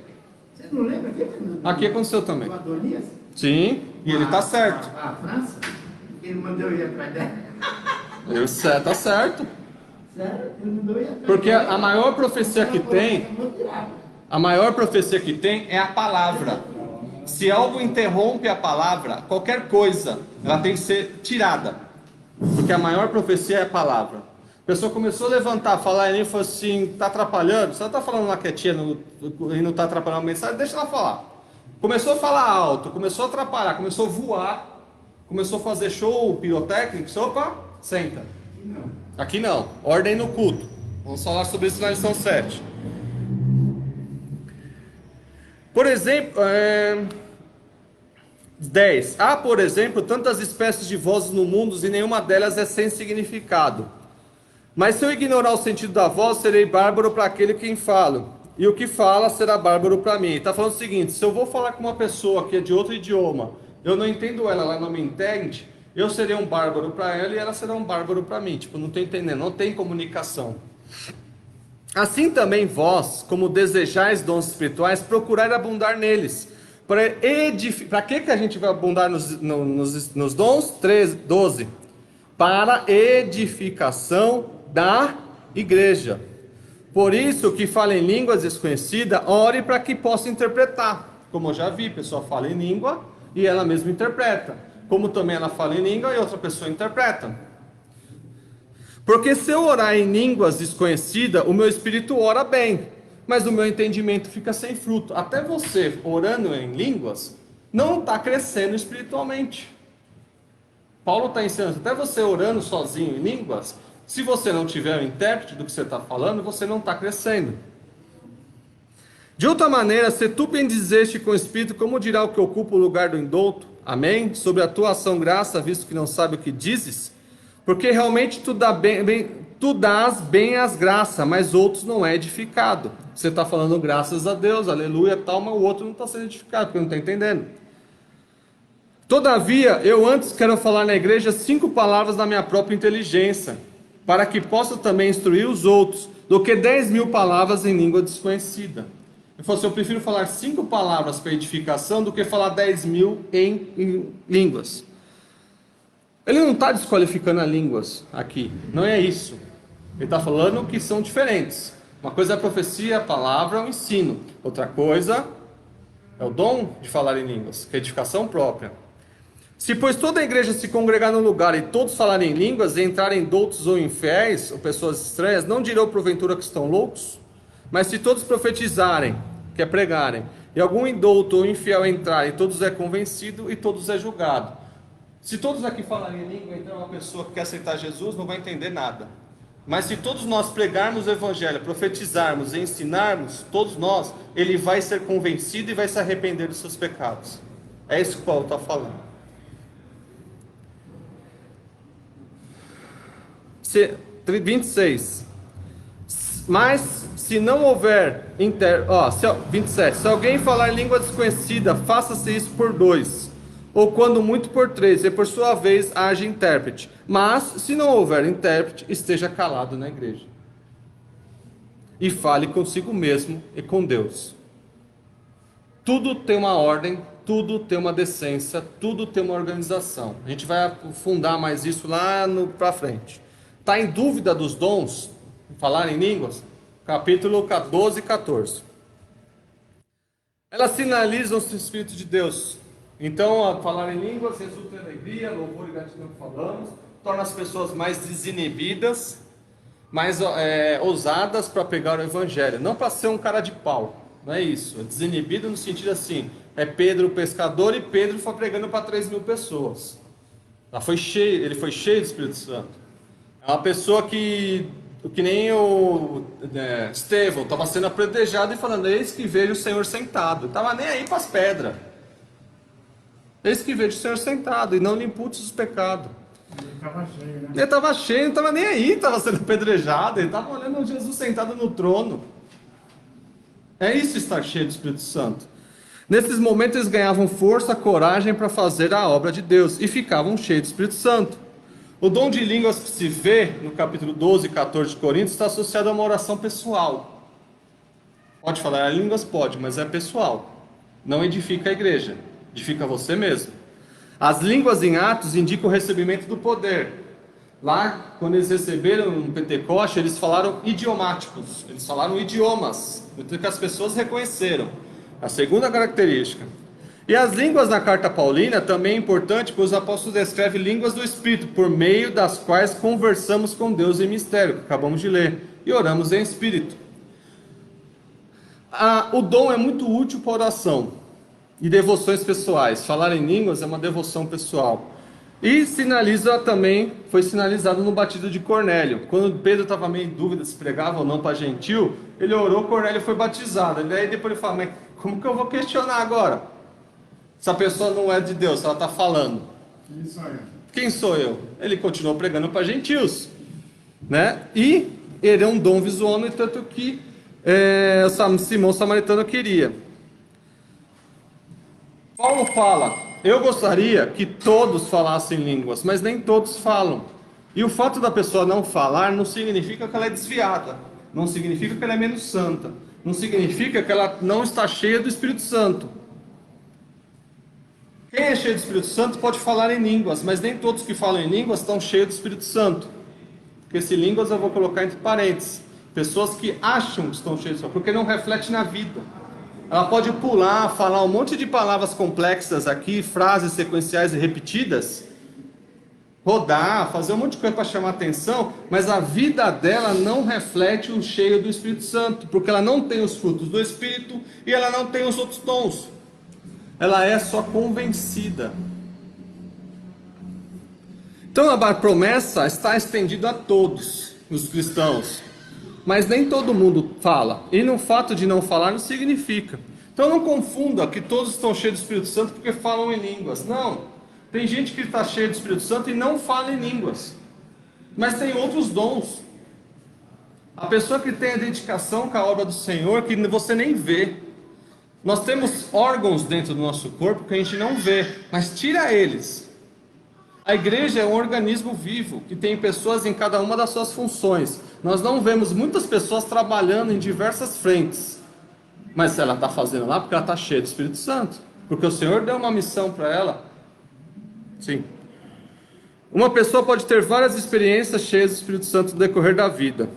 Você não lembra aqui? Aqui aconteceu também. O Adonias? Sim, e ele está certo. A França? Ele mandou ir atrás dela. Está certo. Sério? Ele mandou ir atrás dela. Porque a maior profecia que tem, é a palavra. Se algo interrompe a palavra, qualquer coisa, ela tem que ser tirada. Porque a maior profecia é a palavra. A pessoa começou a levantar, falar e falou assim, está atrapalhando? Se ela está falando lá quietinha e não está atrapalhando a mensagem, deixa ela falar. Começou a falar alto, começou a atrapalhar, começou a voar, começou a fazer show pirotécnico, opa, senta. Aqui não, ordem no culto. Vamos falar sobre isso na lição 7. Por exemplo, 10. Há, por exemplo, tantas espécies de vozes no mundo e nenhuma delas é sem significado. Mas se eu ignorar o sentido da voz, serei bárbaro para aquele quem fala. E o que fala será bárbaro para mim. Está falando o seguinte: se eu vou falar com uma pessoa que é de outro idioma, eu não entendo ela, ela não me entende, eu serei um bárbaro para ela e ela será um bárbaro para mim. Tipo, não estou entendendo, não tem comunicação. Assim também vós, como desejais dons espirituais, procurai abundar neles. Para que a gente vai abundar nos dons? 12. Para edificação da igreja. Por isso, que fala em línguas desconhecidas, ore para que possa interpretar. Como eu já vi, a pessoa fala em língua e ela mesma interpreta. Como também ela fala em língua e outra pessoa interpreta. Porque se eu orar em línguas desconhecidas, o meu espírito ora bem, mas o meu entendimento fica sem fruto. Até você orando em línguas, não está crescendo espiritualmente. Paulo está ensinando, até você orando sozinho em línguas, se você não tiver o intérprete do que você está falando, você não está crescendo. De outra maneira, se tu bendizeste com o Espírito, como dirá o que ocupa o lugar do indouto? Amém? Sobre a tua ação graça, visto que não sabe o que dizes? Porque realmente tu dás bem as graças, mas outros não é edificado. Você está falando graças a Deus, aleluia, tal, mas o outro não está sendo edificado, porque não está entendendo. Todavia, eu antes quero falar na igreja 5 palavras da minha própria inteligência, para que possa também instruir os outros, do que 10.000 palavras em língua desconhecida. Eu falei assim, eu prefiro falar 5 palavras para edificação do que falar 10.000 em línguas. Ele não está desqualificando as línguas aqui, não é isso. Ele está falando que são diferentes. Uma coisa é a profecia, a palavra, o ensino. Outra coisa é o dom de falar em línguas, que é edificação própria. Se, pois, toda a igreja se congregar no lugar e todos falarem em línguas, e entrarem doutos ou infiéis, ou pessoas estranhas, não dirão porventura que estão loucos? Mas se todos profetizarem, que é pregarem, e algum indouto ou infiel entrar, e todos é convencido, e todos é julgado. Se todos aqui falarem em língua, então uma pessoa que quer aceitar Jesus não vai entender nada. Mas se todos nós pregarmos o evangelho, profetizarmos e ensinarmos, todos nós, ele vai ser convencido e vai se arrepender dos seus pecados. É isso que Paulo está falando. 26. Mas se não houver 27. Se alguém falar em língua desconhecida, faça-se isso por 2. Ou quando muito por 3, e por sua vez haja intérprete. Mas, se não houver intérprete, esteja calado na igreja. E fale consigo mesmo e com Deus. Tudo tem uma ordem, tudo tem uma decência, tudo tem uma organização. A gente vai aprofundar mais isso lá para frente. Está em dúvida dos dons? Falar em línguas? Capítulo 12 e 14. Elas sinalizam o Espírito de Deus. Então, falar em línguas resulta em alegria, louvor e gratidão que falamos, torna as pessoas mais desinibidas, mais ousadas para pegar o evangelho, não para ser um cara de pau, não é isso, é desinibido no sentido assim, é Pedro o pescador e Pedro foi pregando para 3.000 pessoas, ele foi cheio do Espírito Santo, é uma pessoa que nem o Estevão, estava sendo apredejado e falando, eis que vejo o Senhor sentado, estava nem aí para as pedras. Eis que vejo o Senhor sentado e não lhe imputes os pecados. Ele estava cheio, né? Ele estava cheio, não estava nem aí, estava sendo apedrejado, ele estava olhando Jesus sentado no trono. É isso estar cheio do Espírito Santo. Nesses momentos eles ganhavam força, coragem para fazer a obra de Deus e ficavam cheios do Espírito Santo. O dom de línguas que se vê no capítulo 12 e 14 de Coríntios está associado a uma oração pessoal. Pode falar em línguas? Pode, mas é pessoal. Não edifica a igreja. Edifica você mesmo. As línguas em Atos indicam o recebimento do poder. Lá, quando eles receberam no Pentecoste, eles falaram idiomáticos. Eles falaram idiomas. Então, que as pessoas reconheceram. A segunda característica. E as línguas na carta paulina também é importante, pois os apóstolos descrevem línguas do Espírito, por meio das quais conversamos com Deus em mistério, que acabamos de ler, e oramos em Espírito. O dom é muito útil para a oração. e devoções pessoais. Falar em línguas é uma devoção pessoal. E sinaliza também, foi sinalizado no batismo de Cornélio. Quando Pedro estava meio em dúvida se pregava ou não para gentil, ele orou, Cornélio foi batizado. E daí depois ele fala, mas como que eu vou questionar agora? Se a pessoa não é de Deus, se ela está falando. Quem sou eu? Quem sou eu? Ele continuou pregando para gentios, né? E ele é um dom visual, no entanto que Simão Samaritano queria. Paulo fala, eu gostaria que todos falassem línguas, mas nem todos falam. E o fato da pessoa não falar não significa que ela é desviada, não significa que ela é menos santa, não significa que ela não está cheia do Espírito Santo. Quem é cheio do Espírito Santo pode falar em línguas, mas nem todos que falam em línguas estão cheios do Espírito Santo. Porque esse línguas eu vou colocar entre parênteses. Pessoas que acham que estão cheios do Espírito Santo, porque não reflete na vida. Ela pode pular, falar um monte de palavras complexas aqui, frases sequenciais e repetidas, rodar, fazer um monte de coisa para chamar atenção, mas a vida dela não reflete o cheio do Espírito Santo, porque ela não tem os frutos do Espírito e ela não tem os outros dons. Ela é só convencida. Então a promessa está estendida a todos os cristãos, mas nem todo mundo fala, e no fato de não falar não significa. Então não confunda que todos estão cheios do Espírito Santo porque falam em línguas. Não, tem gente que está cheia do Espírito Santo e não fala em línguas, mas tem outros dons. A pessoa que tem a dedicação com a obra do Senhor, que você nem vê. Nós temos órgãos dentro do nosso corpo que a gente não vê, mas tira eles. A igreja é um organismo vivo, que tem pessoas em cada uma das suas funções. Nós não vemos muitas pessoas trabalhando em diversas frentes, mas ela está fazendo lá porque ela está cheia do Espírito Santo, porque o Senhor deu uma missão para ela. Sim. Uma pessoa pode ter várias experiências cheias do Espírito Santo no decorrer da vida.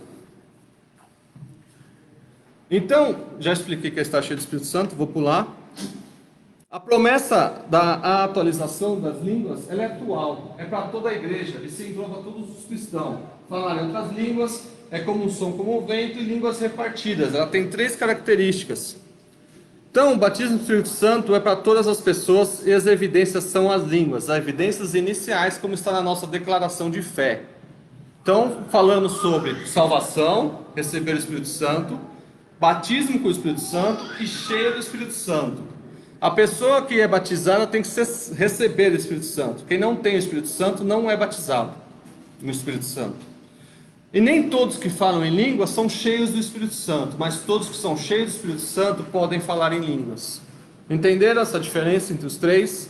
Então, já expliquei que está cheio do Espírito Santo, vou pular. A promessa da atualização das línguas, ela é atual, é para toda a igreja, e se engloba todos os cristãos. Falar em outras línguas é como um som como o vento e línguas repartidas. Ela tem 3 características. Então, o batismo do Espírito Santo é para todas as pessoas e as evidências são as línguas, as evidências iniciais, como está na nossa declaração de fé. Então, falamos sobre salvação, receber o Espírito Santo, batismo com o Espírito Santo e cheio do Espírito Santo. A pessoa que é batizada tem que receber o Espírito Santo. Quem não tem o Espírito Santo não é batizado no Espírito Santo. E nem todos que falam em línguas são cheios do Espírito Santo, mas todos que são cheios do Espírito Santo podem falar em línguas. Entenderam essa diferença entre os 3?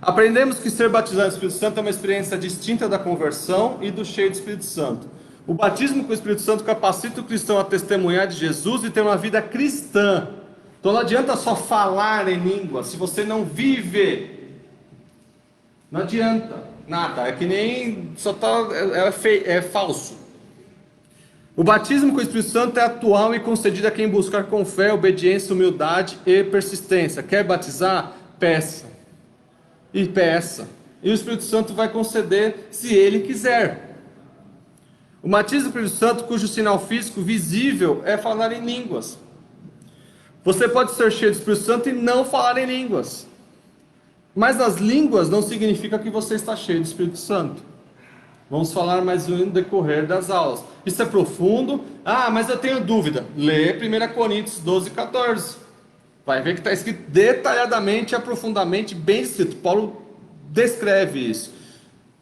Aprendemos que ser batizado no Espírito Santo é uma experiência distinta da conversão e do cheio do Espírito Santo. O batismo com o Espírito Santo capacita o cristão a testemunhar de Jesus e ter uma vida cristã. Então não adianta só falar em língua, se você não vive. Não adianta nada, é que nem só é falso. O batismo com o Espírito Santo é atual e concedido a quem buscar com fé, obediência, humildade e persistência. Quer batizar? Peça. E peça. E o Espírito Santo vai conceder se ele quiser. O batismo do Espírito Santo, cujo sinal físico visível é falar em línguas. Você pode ser cheio do Espírito Santo e não falar em línguas. Mas as línguas não significa que você está cheio do Espírito Santo. Vamos falar mais no decorrer das aulas. Isso é profundo. Ah, mas eu tenho dúvida. Lê 1 Coríntios 12, 14. Vai ver que está escrito detalhadamente, aprofundadamente, bem escrito. Paulo descreve isso.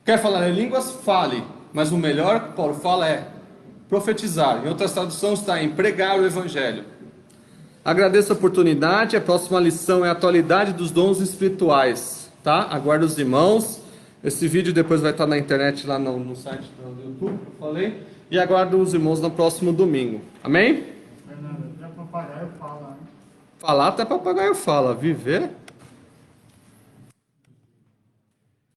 Quer falar em línguas? Fale. Mas o melhor que Paulo fala é profetizar. Em outras traduções está em pregar o Evangelho. Agradeço a oportunidade. A próxima lição é a atualidade dos dons espirituais. Tá? Aguardo os irmãos. Esse vídeo depois vai estar na internet lá no site do YouTube, que eu falei. E aguardo os irmãos no próximo domingo. Amém? Fernando, até papagaio fala, né? Falar até papagaio fala. Viver...